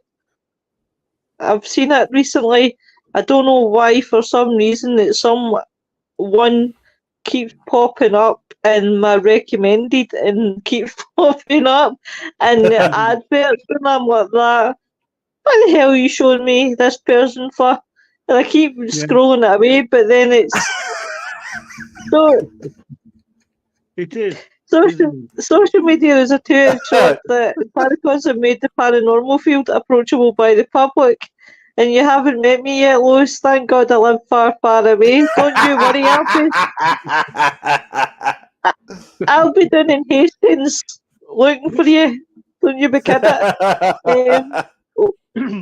I've seen it recently. I don't know why, for some reason, that someone keeps popping up in my recommended and keeps popping up and the adverts, and I'm like that. What the hell are you showing me this person for? And I keep scrolling it away, but then it's so it is. social media is a two-edged sword that Paracons have made the paranormal field approachable by the public. And you haven't met me yet, Lois. Thank God I live far, far away. Don't you worry, I'll be down in Hastings looking for you. Don't you be kidding.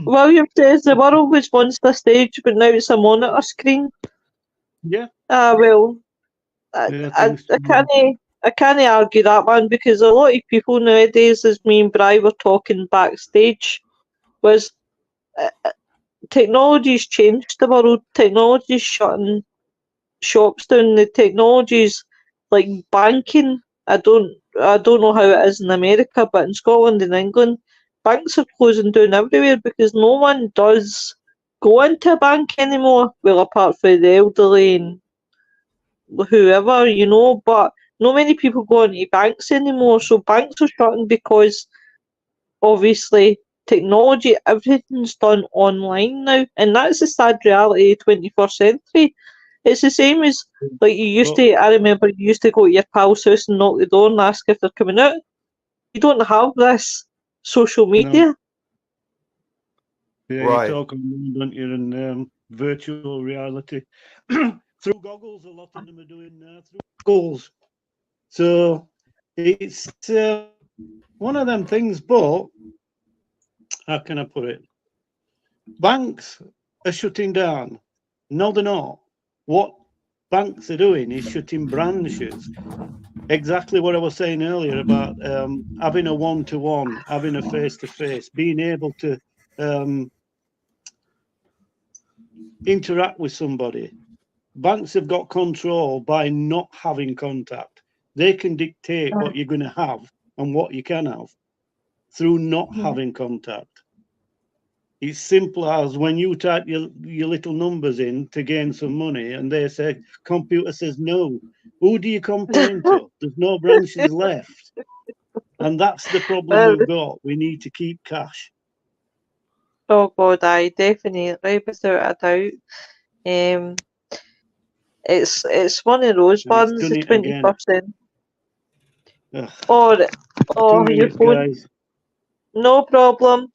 William says the world was once a stage, but now it's a monitor screen. Yeah. Well, I can't argue that one, because a lot of people nowadays, as me and Bry were talking backstage, was technology's changed the world. Technology's shutting shops down. The technology's like banking. I don't know how it is in America, but in Scotland and England, banks are closing down everywhere because no one does go into a bank anymore. Well, apart from the elderly and whoever, but not many people go into banks anymore. So banks are shutting because obviously technology, everything's done online now, and that's the sad reality of 21st century. It's the same as like you used to. I remember you used to go to your pal's house and knock the door and ask if they're coming out. You don't have this social media. No. Yeah, right. You talk online, don't you, in virtual reality. Through goggles, a lot of them are doing through goggles. So it's one of them things, but how can I put it? Banks are shutting down. No, they're not. What banks are doing is shutting branches. Exactly what I was saying earlier about having a one-to-one, having a face-to-face, being able to interact with somebody. Banks have got control by not having contact. They can dictate what you're going to have and what you can have through not having contact. It's simple as when you type your little numbers in to gain some money and they say, computer says no. Who do you complain to? There's no branches left. And that's the problem we've got. We need to keep cash. Oh God, I definitely, without a doubt. It's one of those ones, the 21st century. Your phone. Guys. No problem.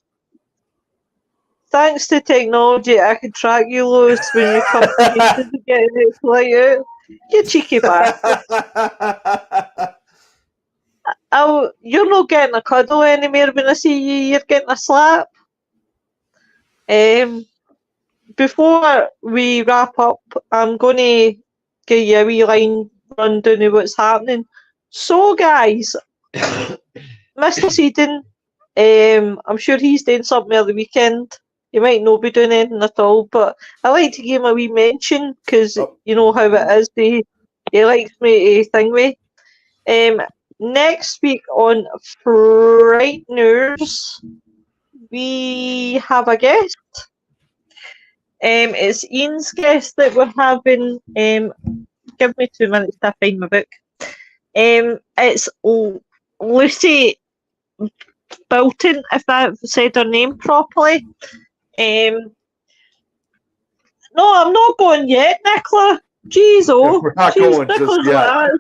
Thanks to technology, I can track you, Lois, when you come to Hastings to get it like out. You cheeky bastard. You're not getting a cuddle anymore when I see you. You're getting a slap. Before we wrap up, I'm going to give you a wee line rundown of what's happening. So, guys, Mr. Seaton, I'm sure he's doing something on the weekend. He might not be doing anything at all, but I like to give him a wee mention because you know how it is. He likes me to thing with. Next week on Frightners, we have a guest. It's Ian's guest that we're having. Give me 2 minutes to find my book. It's Lucy Bilton, if I've said her name properly. No, I'm not going yet, Nicola. Jeez, we're not going just yet.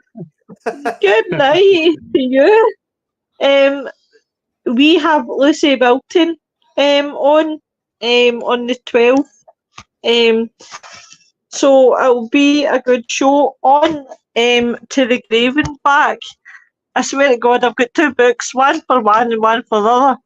Good night to you. We have Lucy Bilton on. on the 12th. So it'll be a good show. On To the Grave and Back. I swear to God, I've got 2 books, one for one and one for the other.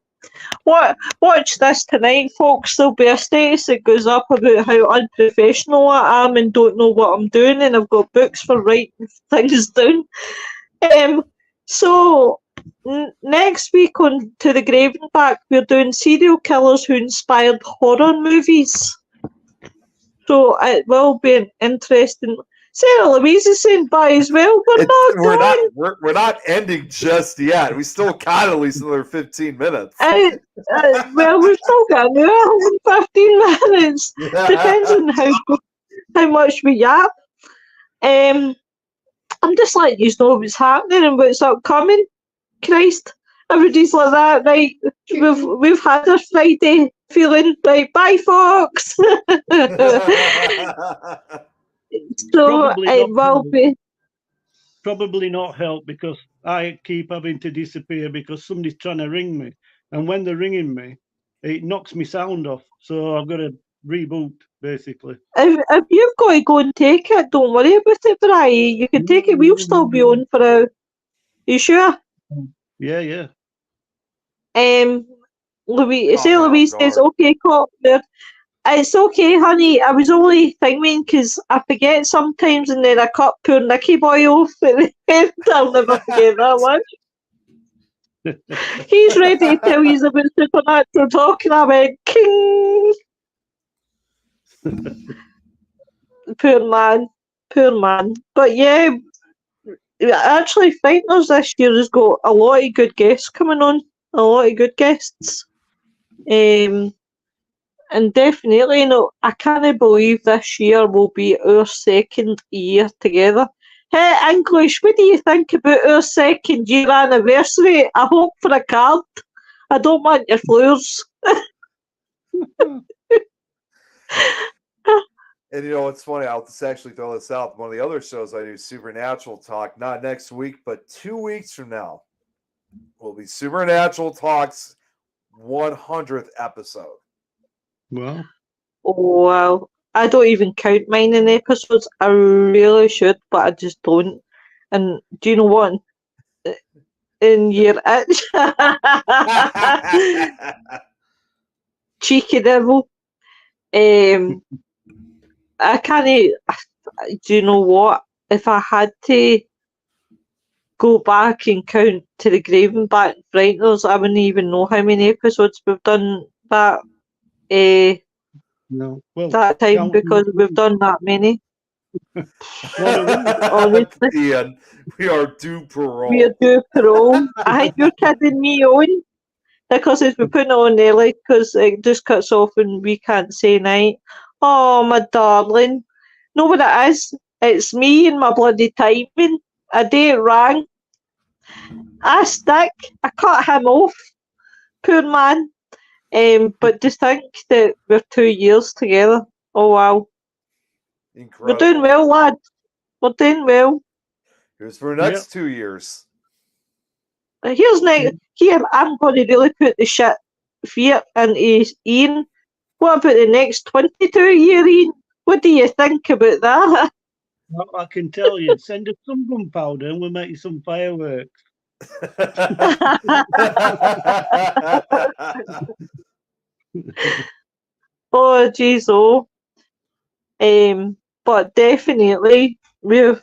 Watch this tonight, folks. There'll be a status that goes up about how unprofessional I am and don't know what I'm doing, and I've got books for writing things down. So next week on To the Grave and Back, we're doing serial killers who inspired horror movies. So it will be an interesting. Sarah Louise is saying bye as well. We're not ending just yet. We still got at least another 15 minutes. Well, we've still got an hour and 15 minutes. Depends on how much we yap. I'm just letting you know what's happening and what's upcoming. Christ, everybody's like that, right? We've had our Friday feeling, right? Bye, folks. So it will be. Probably not help because I keep having to disappear because somebody's trying to ring me. And when they're ringing me, it knocks me sound off. So I've got to reboot, basically. If you've got to go and take it, don't worry about it, Bry. You can take it. We'll still be on for a... You sure? Yeah. Louise says, okay, Cockbeard. It's okay, honey. I was only thinking because I forget sometimes and then I cut poor Nicky Boy off at the end. I'll never forget that one. He's ready to tell you about supernatural talk and I went, king. Poor man. But yeah, actually Frightners this year has got a lot of good guests coming on. A lot of good guests. And definitely, I can't believe this year will be our 2nd year together. Hey, English, what do you think about our 2nd year anniversary? I hope for a card. I don't want your flowers. And it's funny, I'll just actually throw this out. One of the other shows I do, Supernatural Talk, not next week, but 2 weeks from now, will be Supernatural Talk's 100th episode. Well, wow. I don't even count mine in episodes. I really should, but I just don't. And do you know what? In year itch. Cheeky devil. I can't. Do you know what? If I had to go back and count To the Grave and Back Frightners, I wouldn't even know how many episodes we've done that. No. Well, that time because we've done that many. Honestly, Ian, we are due parole. We are due parole. I think you're kidding me on because if we put it on early because it just cuts off and we can't say night. Oh, my darling. Know what it is? It's me and my bloody timing. A day it rang. I stick. I cut him off. Poor man. But to think that we're 2 years together. Oh, wow. Incredible. We're doing well, lad. We're doing well. Here's for the next 2 years. Here's next. Here, I'm going to really put the shit fear into Ian. What about the next 22 years, Ian? What do you think about that? Well, I can tell you, send us some gunpowder and we'll make you some fireworks. Oh, jeez, oh. But definitely, we've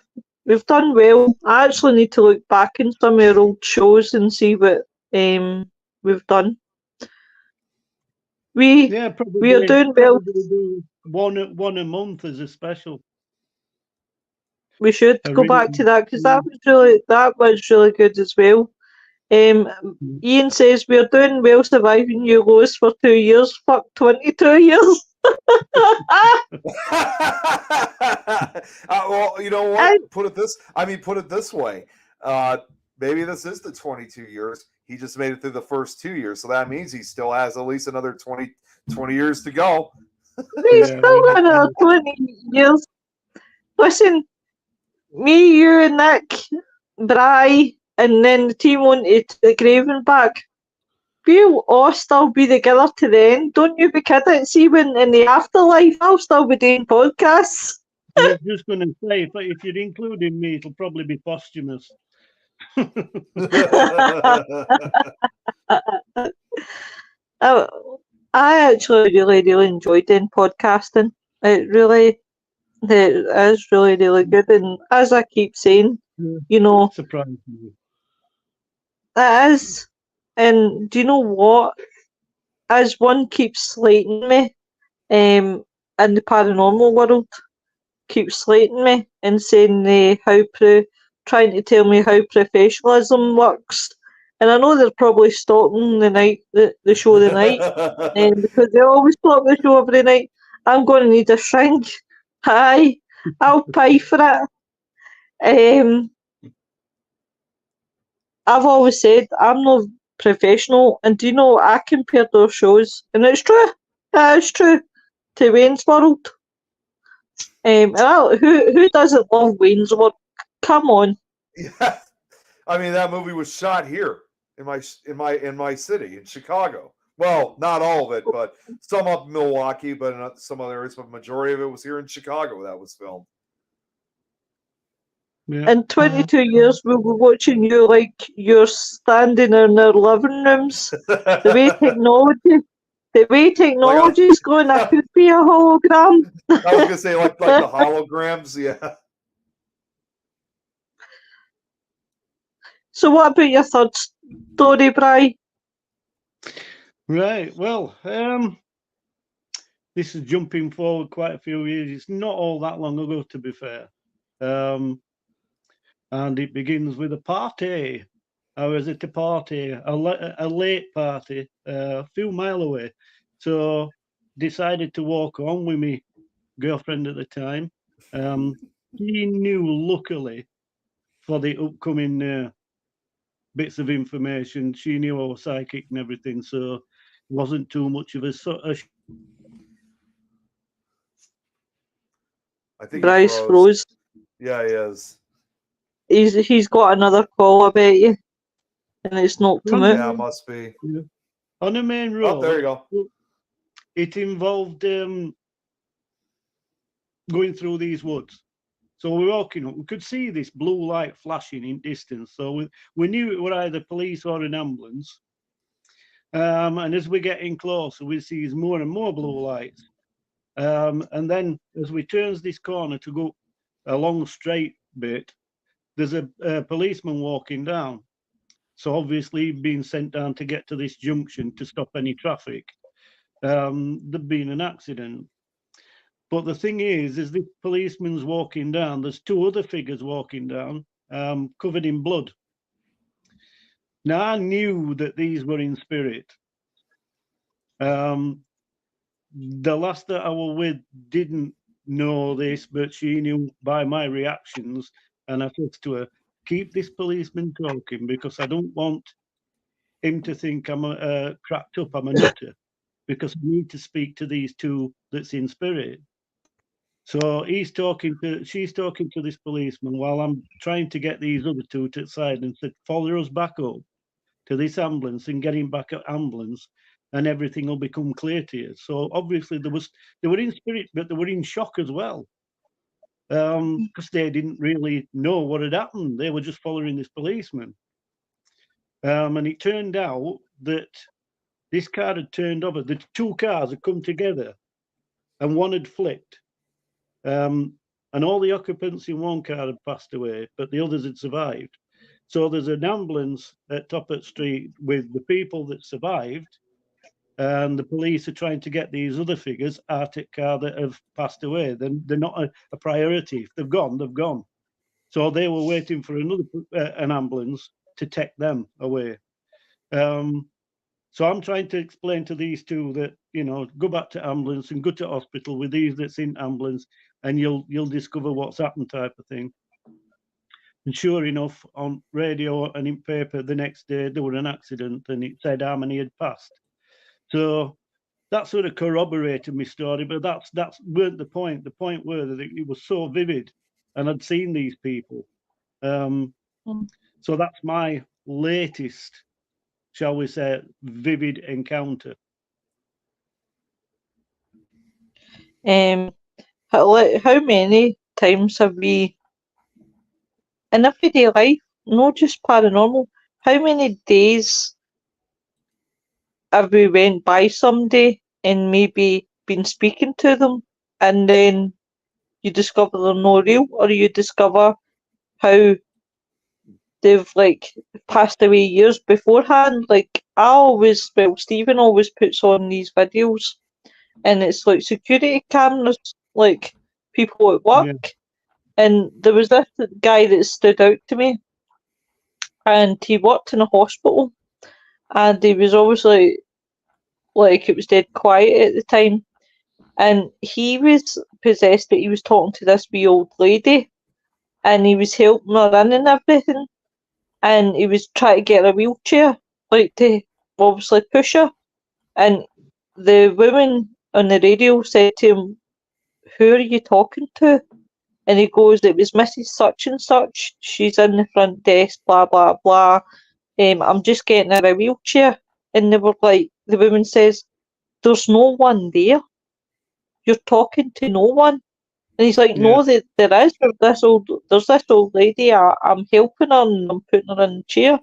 done well. I actually need to look back in some of our old shows and see what we've done. We are doing well. Do one a month as a special. We should go back to that because that was really good as well. Ian says we're doing well surviving you lows for 2 years. Fuck 22 years. Well, you know what? Put it this way. Maybe this is the 22 years. He just made it through the first 2 years, so that means he still has at least another 20 years to go. He's still got another 20 years. Listen, me, you, and Nick, Bry, and then the team on to the Grave and Back. we'll all still be together to the end. Don't you be kidding. See, when in the afterlife, I'll still be doing podcasts. I was just going to say, if you're including me, it'll probably be posthumous. I actually really enjoyed doing podcasting. It is really good. And as I keep saying, you know, Surprised me. it is. And do you know what? As one keeps slating me, in the paranormal world, keeps slating me and saying trying to tell me how professionalism works. And I know they're probably stopping the show tonight, because they always stop the show every night. I'm going to need a shrink. Aye, I'll pay for it. I've always said I'm no professional, and do you know I compared those shows, and it's true. It's true to Wayne's World. Who doesn't love Wayne's World? Come on. Yeah, I mean that movie was shot here in my city in Chicago. Well, not all of it, but some up in Milwaukee, but in some other areas. But majority of it was here in Chicago. That was filmed. Yeah. In 22 years, we'll be watching you like you're standing in our living rooms. The way technology is going, that could be a hologram. I was gonna say like the holograms, yeah. So what about your third story, Bry? Right. Well, this is jumping forward quite a few years. It's not all that long ago, to be fair. And it begins with a party. I was at a party, a late party, a few mile away. So decided to walk on with my girlfriend at the time. She knew, luckily, for the upcoming bits of information. She knew I was psychic and everything, so it wasn't too much of a I think Bryce he froze. Yeah, he is. He's got another call, I bet you, and it's knocked him out. Yeah, must be. Yeah. On the main Oh, road. there you go. It involved going through these woods. So we're walking up. We could see this blue light flashing in distance. So we knew it were either police or an ambulance. And as we're getting closer, we see more and more blue lights. And then as we turns this corner to go a long straight bit, there's a policeman walking down. So obviously being sent down to get to this junction to stop any traffic. There'd been an accident. But the thing is this policeman's walking down. There's two other figures walking down, covered in blood. Now, I knew that these were in spirit. The lass that I was with didn't know this, but she knew by my reactions. And I said to her, keep this policeman talking because I don't want him to think I'm cracked up, I'm a nutter, because I need to speak to these two that's in spirit. So she's talking to this policeman while I'm trying to get these other two to the side and said, follow us back up to this ambulance and get him back at ambulance and everything will become clear to you. So obviously they were in spirit, but they were in shock as well. Because they didn't really know what had happened. They were just following this policeman. And it turned out that this car had turned over. The two cars had come together and one had flipped. And all the occupants in one car had passed away, but the others had survived. So there's an ambulance at top of the street with the people that survived, and the police are trying to get these other figures out of car that have passed away. They're not a priority. If they've gone, they've gone. So they were waiting for an ambulance to take them away. So I'm trying to explain to these two that, go back to ambulance and go to hospital with these that's in ambulance and you'll discover what's happened type of thing. And sure enough, on radio and in paper the next day, there was an accident and it said how many had passed. So that sort of corroborated my story, but that's weren't the point. The point was that it was so vivid and I'd seen these people. So that's my latest shall we say, vivid encounter? How many times have we, in everyday life, not just paranormal, how many days have we went by somebody and maybe been speaking to them, and then you discover they're not real, or you discover how they've like passed away years beforehand? Like Stephen always puts on these videos, and it's like security cameras, like people at work. Yeah. And there was this guy that stood out to me, and he worked in a hospital, and he was obviously like it was dead quiet at the time, and he was possessed, but he was talking to this wee old lady, and he was helping her in and everything, and he was trying to get her a wheelchair, like to obviously push her, and the woman on the radio said to him, "Who are you talking to?" And he goes, "It was Mrs. Such and Such. She's in the front desk, blah, blah, blah. I'm just getting her a wheelchair." And they were like, the woman says, "There's no one there. You're talking to no one." And he's like, Yeah. "No, there is. There's this old lady. I'm helping her and I'm putting her in the chair."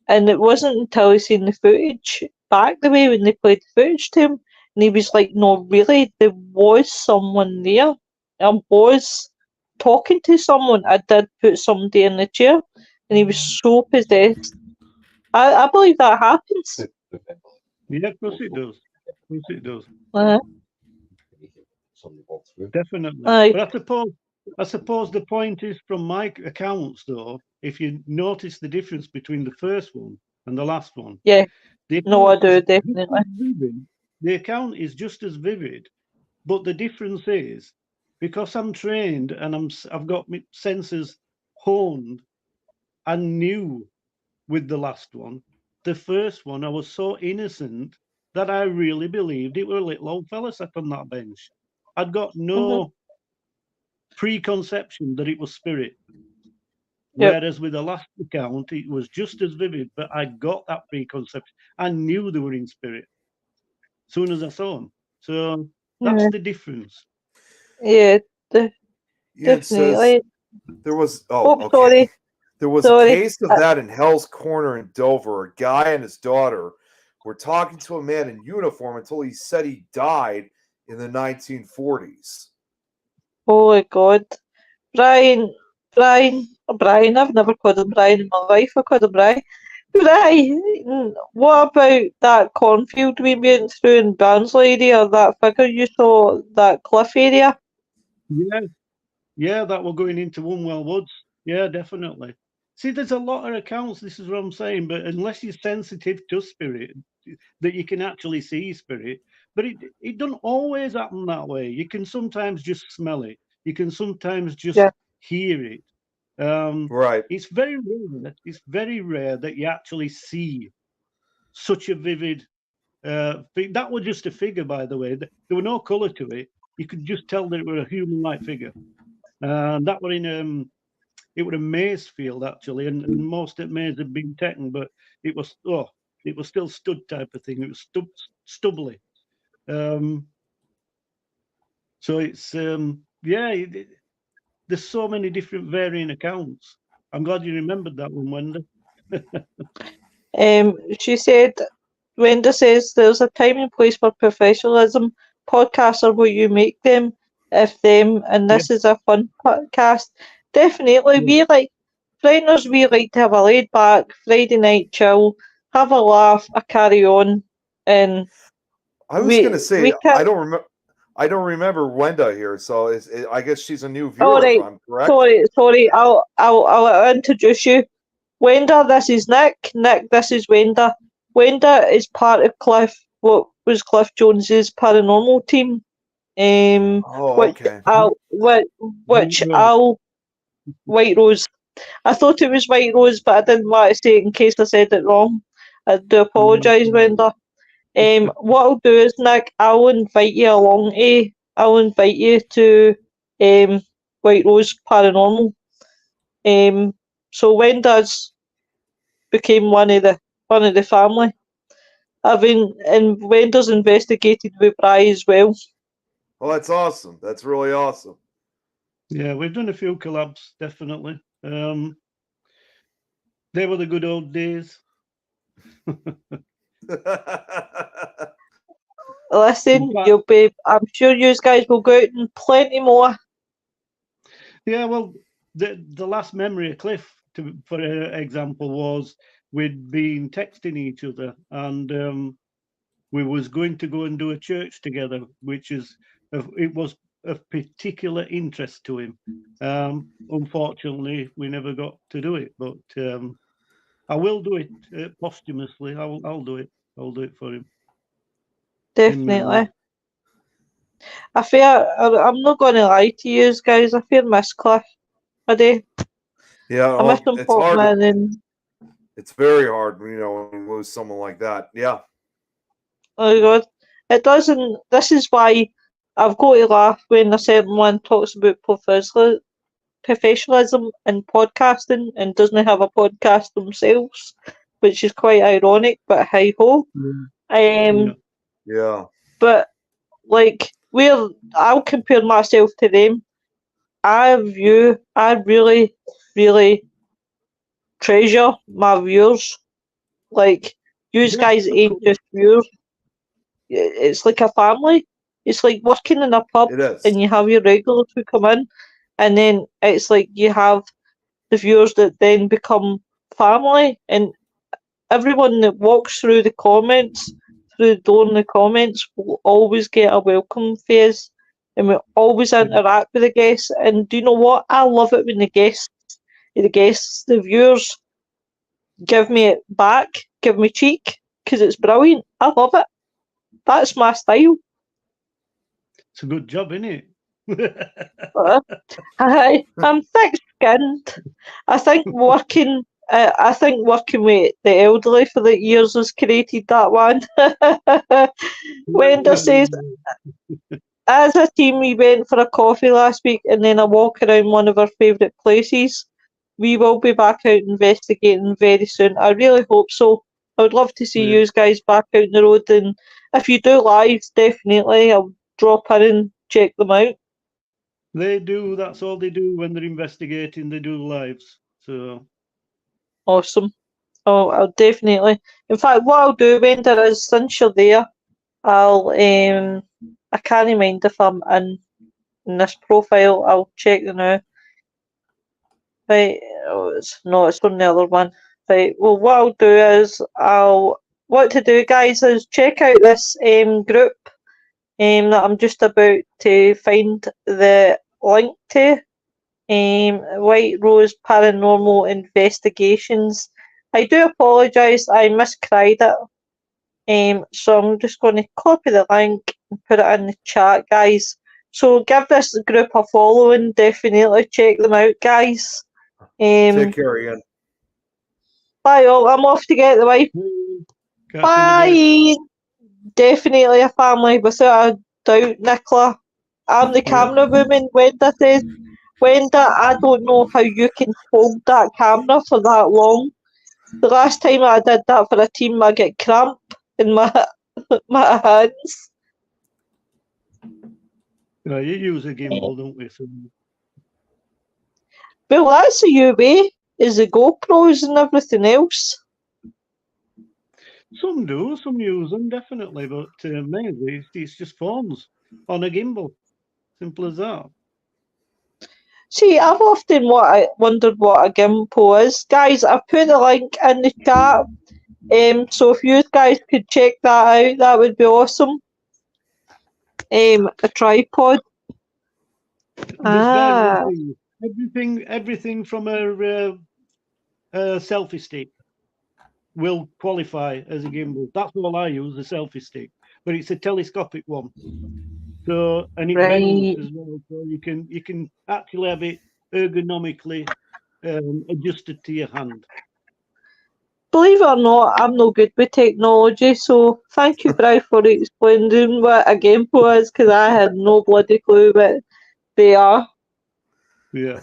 And it wasn't until he seen the footage back the way when they played the footage to him, and he was like, "No, really, there was someone there. I was talking to someone. I did put somebody in the chair," and he was so possessed. I believe that happens. Yeah, of course it does. Of course it does. Uh, Definitely. aye, But I suppose the point is, from my accounts, though, if you notice the difference between the first one and the last one, yeah, the no, I account is do, just definitely. as vivid. The account is just as vivid, but the difference is because I'm trained and I've got my senses honed. I knew with the last one. The first one, I was so innocent that I really believed it were a little old fella sat on that bench. I'd got Hmm. no preconception that it was spirit. Yep. Whereas with the last account, it was just as vivid, but I got that preconception. I knew they were in spirit as soon as I saw them. So that's Yeah, the difference. yeah, Yeah, it says definitely. there was. Oh, Oh, okay. There was a sorry. case of that in Hell's Corner in Dover. A guy and his daughter were talking to a man in uniform until he said he died in the 1940s. Holy God. Brian, I've never called him Brian in my life. I called him Brian. Brian, what about that cornfield we went through in Barnsley area, that figure you saw, that cliff area? Yeah, yeah, that were going into Unwell Woods. Yeah, definitely. See, there's a lot of accounts. This is what I'm saying. But unless you're sensitive to spirit, that you can actually see spirit. But it doesn't always happen that way. You can sometimes just smell it. You can sometimes just Yeah, hear it. Right. It's very rare. It's very rare that you actually see such a vivid. That was just a figure, by the way. There were no colour to it. You could just tell that it was a human-like figure. That were in it was a maize field actually, and most of the maize had been taken, but it was still stud type of thing. It was stubbly. Um, so it's there's so many different varying accounts. I'm glad you remembered that one, Wendy. She said, Wenda says, "There's a time and place for professionalism. Podcasts are what you make them, if them, and Yeah, this is a fun podcast." Definitely, yeah, Frightners, we like to have a laid back Friday night chill, have a laugh, a carry on, and I was gonna we say can. I don't remember Wenda here, so I guess she's a new All viewer if right, I'm correct. sorry. I'll introduce you. Wenda, this is Nick. Nick, this is Wenda. Wenda is part of what was Cliff Jones's paranormal team. Oh, Which okay. which Rose. I'll White Rose. I thought it was White Rose, but I didn't want to say it in case I said it wrong. I do apologise, Wenda. What I'll do is, Nick, I'll invite you along to. I'll invite you to White Rose Paranormal. So Wenda's became one of the one of the family. And Wender's investigated with Bry as well. Oh, that's awesome. That's really awesome. Yeah, we've done a few collabs, definitely. They were the good old days. Listen, fact- I'm sure you guys will go out and plenty more. Yeah, well, the last memory of Cliff, for example, was we'd been texting each other, and we was going to go and do a church together, which it was of particular interest to him. Unfortunately, we never got to do it, but I will do it posthumously. I'll do it. I'll do it for him. Definitely. I'm not going to lie to you guys. I fear miss Cliff. I do. Yeah, I miss him it's hard. Portman and It's very hard, when you lose someone like that. Yeah. oh god, it doesn't. This is why I've got to laugh when a certain one talks about professionalism in podcasting and doesn't have a podcast themselves, which is quite ironic. But hey ho. Yeah. But like where I'll compare myself to them. I really, really treasure my viewers. Like, you guys ain't just viewers. It's like a family. It's like working in a pub It is. and you have your regulars who come in, and then it's like you have the viewers that then become family, and everyone that walks through the comments, through the door in the comments, will always get a welcome phase, and we always interact with the guests. And do you know what? I love it when the viewers give me it back, give me cheek, because it's brilliant. I love it. That's my style. It's a good job, isn't it? I'm thick-skinned. I think working with the elderly for the years has created that one. Wender says, as a team, we went for a coffee last week and then a walk around one of our favourite places. We will be back out investigating very soon. I really hope so. I would love to see you guys back out on the road, and if you do lives, definitely I'll drop in and check them out. They do. That's all they do when they're investigating. They do lives. So Awesome. Oh, I'll definitely. In fact, what I'll do, Wender, is since you're there, I can't mind if I'm in this profile. I'll check the now. Right. Oh, it's on the other one. Right. Well, what I'll do is what to do, guys, is check out this group that I'm just about to find the link to. White Rose Paranormal Investigations. I do apologise, I miscried it. So I'm just going to copy the link and put it in the chat, guys. So give this group a following, definitely check them out, guys. Take care, Ian. Bye all, I'm off to get the wife. Bye! Definitely a family without a doubt, Nicola. I'm the camera woman, Wenda says. Wenda, I don't know how you can hold that camera for that long. The last time I did that for a team, I get cramp in my hands. you use a gimbal, don't we? So... Well, that's the UV, is the GoPros and everything else. Some do, some use them, definitely, but mainly it's just phones on a gimbal. Simple as that. See, I've often wondered what a gimbal is. Guys, I've put the link in the chat. So if you guys could check that out, that would be awesome. A tripod. Everything from a selfie stick will qualify as a gimbal. That's all I use, a selfie stick, but it's a telescopic one. So, and it bends as well, so you can actually have it ergonomically adjusted to your hand. Believe it or not, I'm no good with technology, so thank you, Bry, for explaining what a gimbal is, because I had no bloody clue what they are. Yeah.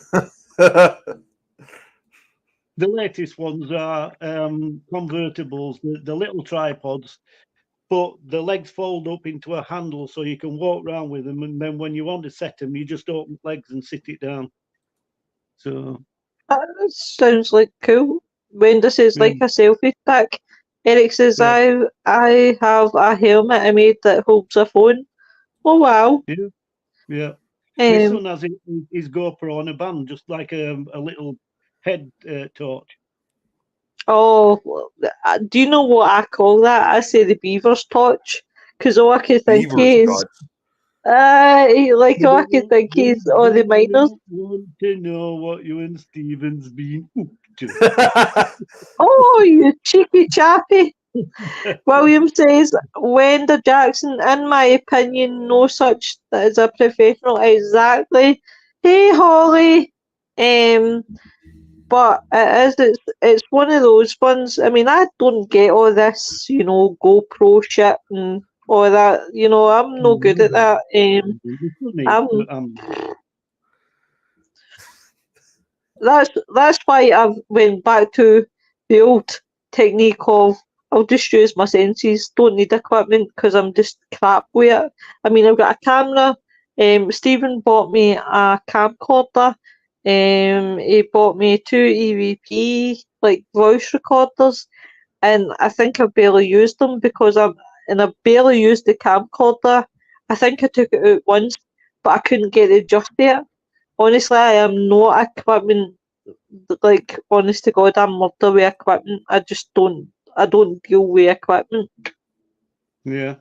The latest ones are convertibles, the little tripods, but the legs fold up into a handle so you can walk around with them. And then when you want to set them, you just open legs and sit it down. So That sounds like cool. Wenda says like a selfie stick. Eric says I have a helmet I made that holds a phone. Oh wow. Yeah. My Um, son has his GoPro on a band, just like a little head torch. oh, do you know what I call that? I say the beaver's torch, because all I can think Beaver's is, touch. like all I can think is all the miners. Want to know what you and Stephen's been up to. Oh, you cheeky chappy. William says, Wenda Jackson, in my opinion, no such as a professional. Exactly. Hey, Holly. But it's one of those ones. I mean, I don't get all this, GoPro shit and all that. I'm no good at that. I'm that's why I've went back to the old technique of I'll just use my senses, don't need equipment because I'm just crap with it. I mean, I've got a camera. Stephen bought me a camcorder. He bought me 2 EVP like voice recorders, and I think I've barely used them because I've barely used the camcorder. I think I took it out once, but I couldn't get it just yet. Honestly, I am not equipment, like, honest to God, I'm murder with equipment. I don't deal with equipment. Yeah.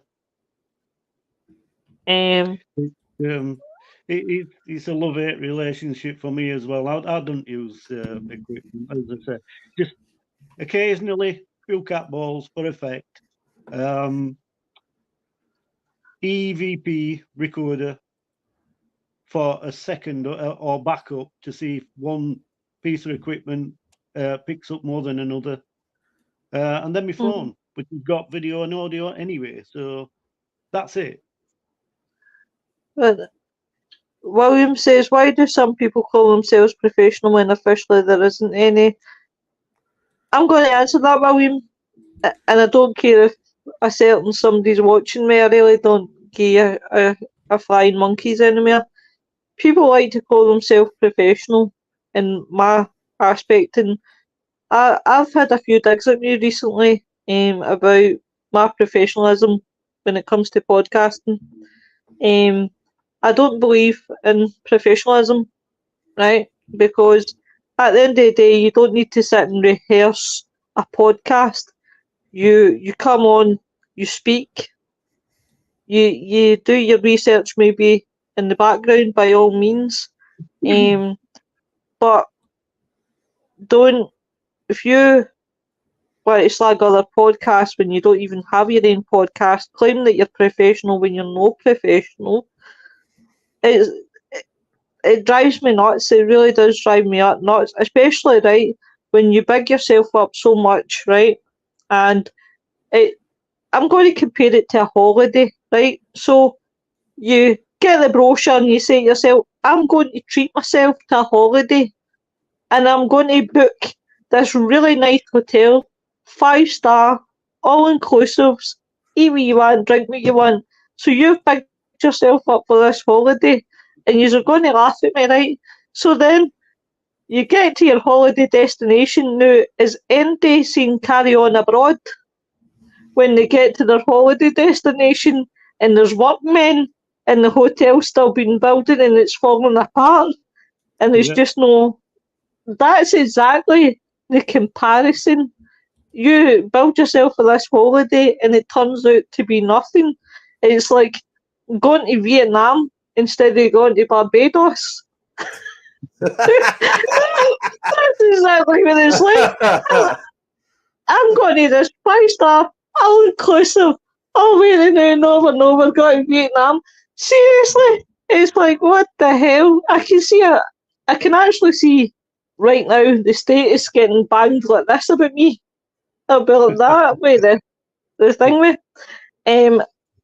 It's a love-hate relationship for me as well. I don't use equipment, as I say. Just occasionally, few cat balls for effect. EVP recorder for a second or backup to see if one piece of equipment picks up more than another. And then my phone, which has got video and audio anyway. So that's it. But William says, why do some people call themselves professional when officially there isn't any? I'm going to answer that, William. And I don't care if a certain somebody's watching me. I really don't give a flying monkeys anymore. People like to call themselves professional in my aspect, and I've had a few digs at me recently about my professionalism when it comes to podcasting. I don't believe in professionalism, right? Because at the end of the day, you don't need to sit and rehearse a podcast. You come on, you speak, you do your research maybe in the background by all means, but don't, if you want to slag other podcasts when you don't even have your own podcast, claim that you're professional when you're no professional. It drives me nuts. It really does drive me up nuts, especially, right, when you big yourself up so much, right? And I'm going to compare it to a holiday, right? So you get the brochure and you say to yourself, I'm going to treat myself to a holiday and I'm going to book this really nice hotel, 5-star, all-inclusives, eat what you want, drink what you want. So you've picked yourself up for this holiday and you're going to laugh at me, right? So then you get to your holiday destination. Now, is anybody seen Carry On Abroad? When they get to their holiday destination and there's workmen in the hotel still being building and it's falling apart and there's just no... That's exactly the comparison. You build yourself for this holiday and it turns out to be nothing. It's like going to Vietnam instead of going to Barbados. That's exactly what it's like. I'm going to this 5-star, all-inclusive, all way no, we're going to Vietnam. Seriously? It's like, what the hell? I can actually see right now the status getting banged like this about me. I'll be like that with the thing with.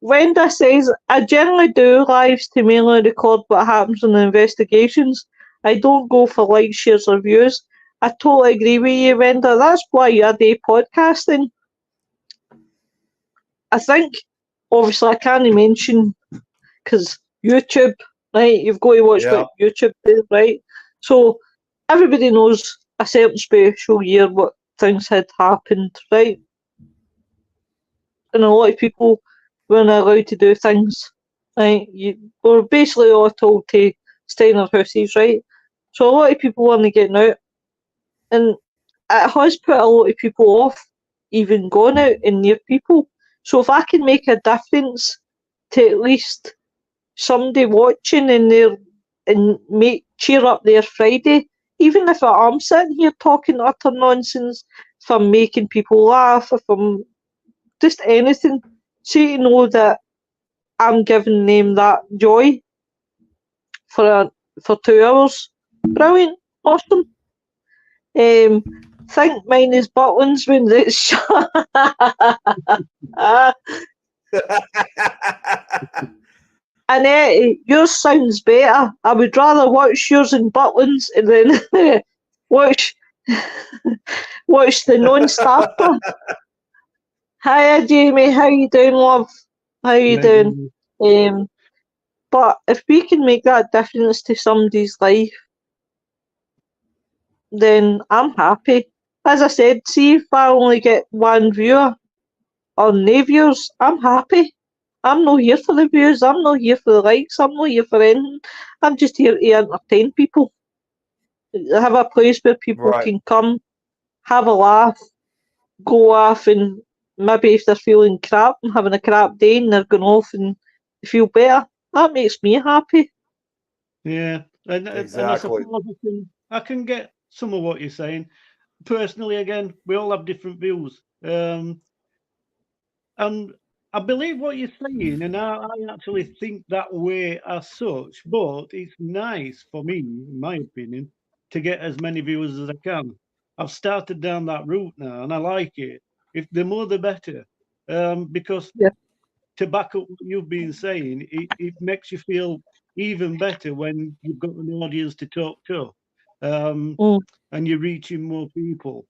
Wenda says, I generally do lives to mainly record what happens in the investigations. I don't go for likes, shares or views. I totally agree with you, Wenda. That's why you're day podcasting. I think, obviously, I can't mention, because YouTube, right? You've got to watch what YouTube does, right? So, everybody knows a certain special year what things had happened, right? And a lot of people weren't allowed to do things, right? You were basically all told to stay in their houses, right? So, a lot of people weren't getting out. And it has put a lot of people off even going out and near people. So if I can make a difference to at least somebody watching and make cheer up their Friday, even if I'm sitting here talking utter nonsense, if I'm making people laugh, if I'm just anything, so you know that I'm giving them that joy for 2 hours. Brilliant, awesome. Think mine is Butlins when it's shut. Annette, yours sounds better. I would rather watch yours in Butlins than watch watch the non-starter. Hiya, Jamie. How you doing, love? How you doing? But if we can make that difference to somebody's life, then I'm happy. As I said, see if I only get one viewer or no viewers, I'm happy. I'm not here for the views, I'm not here for the likes, I'm not here for anything. I'm just here to entertain people. Have a place where people can come, have a laugh, go off, and maybe if they're feeling crap and having a crap day and they're going off and they feel better, that makes me happy. Yeah, and I suppose I can get some of what you're saying. Personally, again, we all have different views. And I believe what you're saying, and I actually think that way as such, but it's nice for me, in my opinion, to get as many viewers as I can. I've started down that route now, and I like it. If the more, the better. Because to back up what you've been saying, it makes you feel even better when you've got an audience to talk to, and you're reaching more people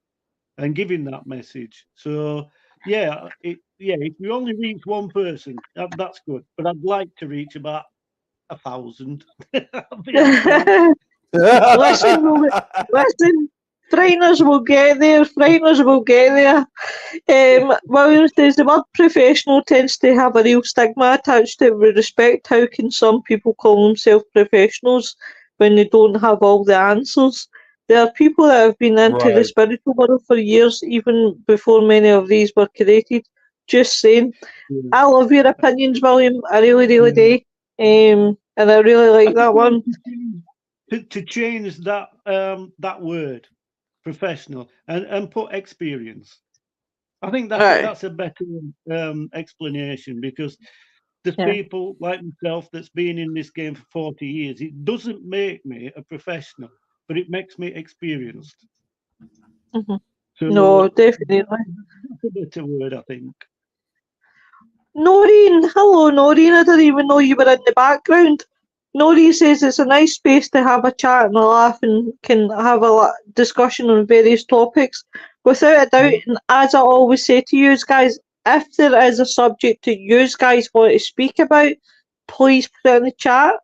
and giving that message. So if you only reach one person, that's good. But I'd like to reach about 1,000. Listen, Frightners will get there. Frightners will get there. William says the word professional tends to have a real stigma attached to it with respect. How can some people call themselves professionals when they don't have all the answers? There are people that have been into the spiritual world for years, even before many of these were created. Just saying. I love your opinions, William. I really, really do. And I really like that one. To change that that word, professional, and put experience. I think that's a better explanation, because there's people like myself that's been in this game for 40 years. It doesn't make me a professional, but it makes me experienced. Mm-hmm. So no, definitely. That's a better word, I think. Noreen, hello Noreen, I didn't even know you were in the background. Noreen says it's a nice space to have a chat and a laugh and can have a discussion on various topics. Without a doubt, and as I always say to you guys, if there is a subject that you guys want to speak about, please put it in the chat,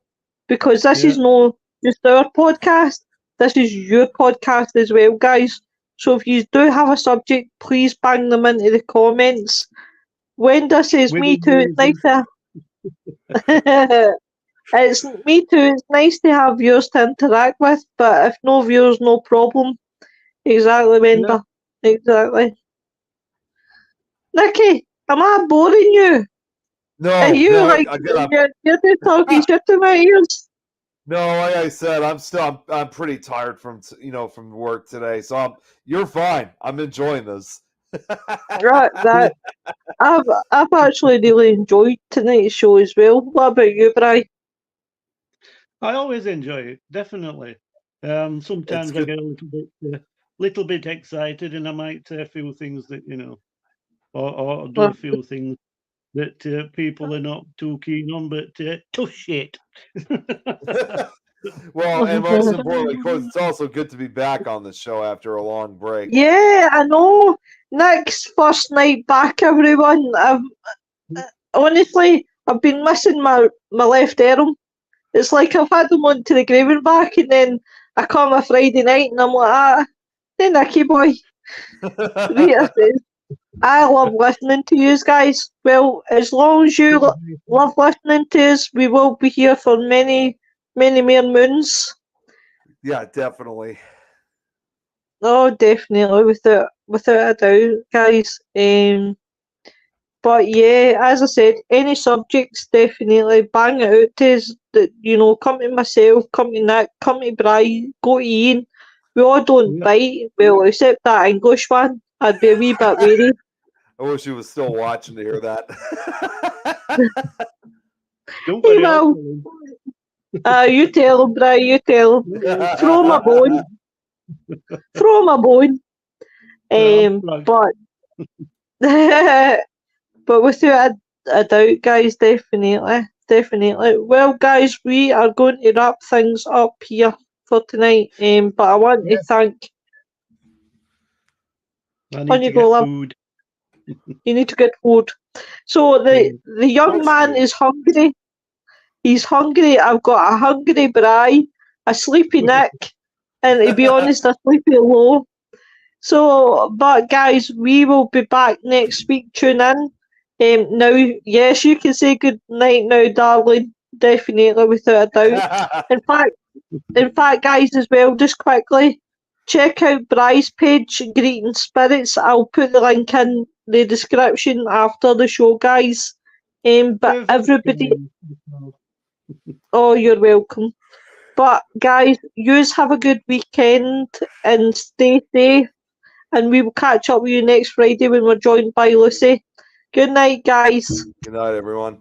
because this is not just our podcast, this is your podcast as well, guys. So if you do have a subject, please bang them into the comments. Wenda says, me too, it's nice to it's me too, it's nice to have viewers to interact with, but if no viewers, no problem. Exactly, Wenda. Yeah. Exactly. Nikki, am I boring you? No, Are you you're just talking shit to my ears? No, like I said, I'm pretty tired from work today, so you're fine. I'm enjoying this. Right, I've actually really enjoyed tonight's show as well. What about you, Bry? I always enjoy it, definitely. Sometimes I get a little bit excited, and I might say a few things that or do a few things that people are not too keen on, but tough shit. Well, and most importantly, of course, it's also good to be back on the show after a long break. Yeah, I know. Nick's first night back, everyone. Honestly, I've been missing my left arm. It's like I've had him on to the grave and back, and then I come a Friday night and I'm like, hey Nicky boy. Rita says, I love listening to you guys. Well, as long as you love listening to us, we will be here for many, many more moons. Yeah, definitely. Oh, definitely, without a doubt, guys. But yeah, as I said, any subjects, definitely bang it out to us. That come to myself, come to Nick, come to Bry, go to Ian. We all don't Yeah. bite, well, except that English one. I'd be a wee bit wary. I wish he was still watching to hear that. Don't Hey, worry, I'll well, tell him. you tell him, Bry, you tell him. Throw him a bone. Throw him a bone. But but without a doubt, guys, definitely. Well, guys, we are going to wrap things up here for tonight. But I want to thank. I On need you to go, get love. food. You need to get food. So the young man is hungry. He's hungry. I've got a hungry Bry, a sleepy Nick, and to be honest, a sleepy Lo. So, but guys, we will be back next week. Tune in. Now, yes, you can say good night now, darling. Definitely, without a doubt. In fact, guys, as well, just quickly, check out Bry's page, Greeting Spirits. I'll put the link in the description after the show, guys. But everybody, oh, you're welcome. But guys, yous have a good weekend and stay safe. And we will catch up with you next Friday when we're joined by Lucy. Good night, guys. Good night, everyone.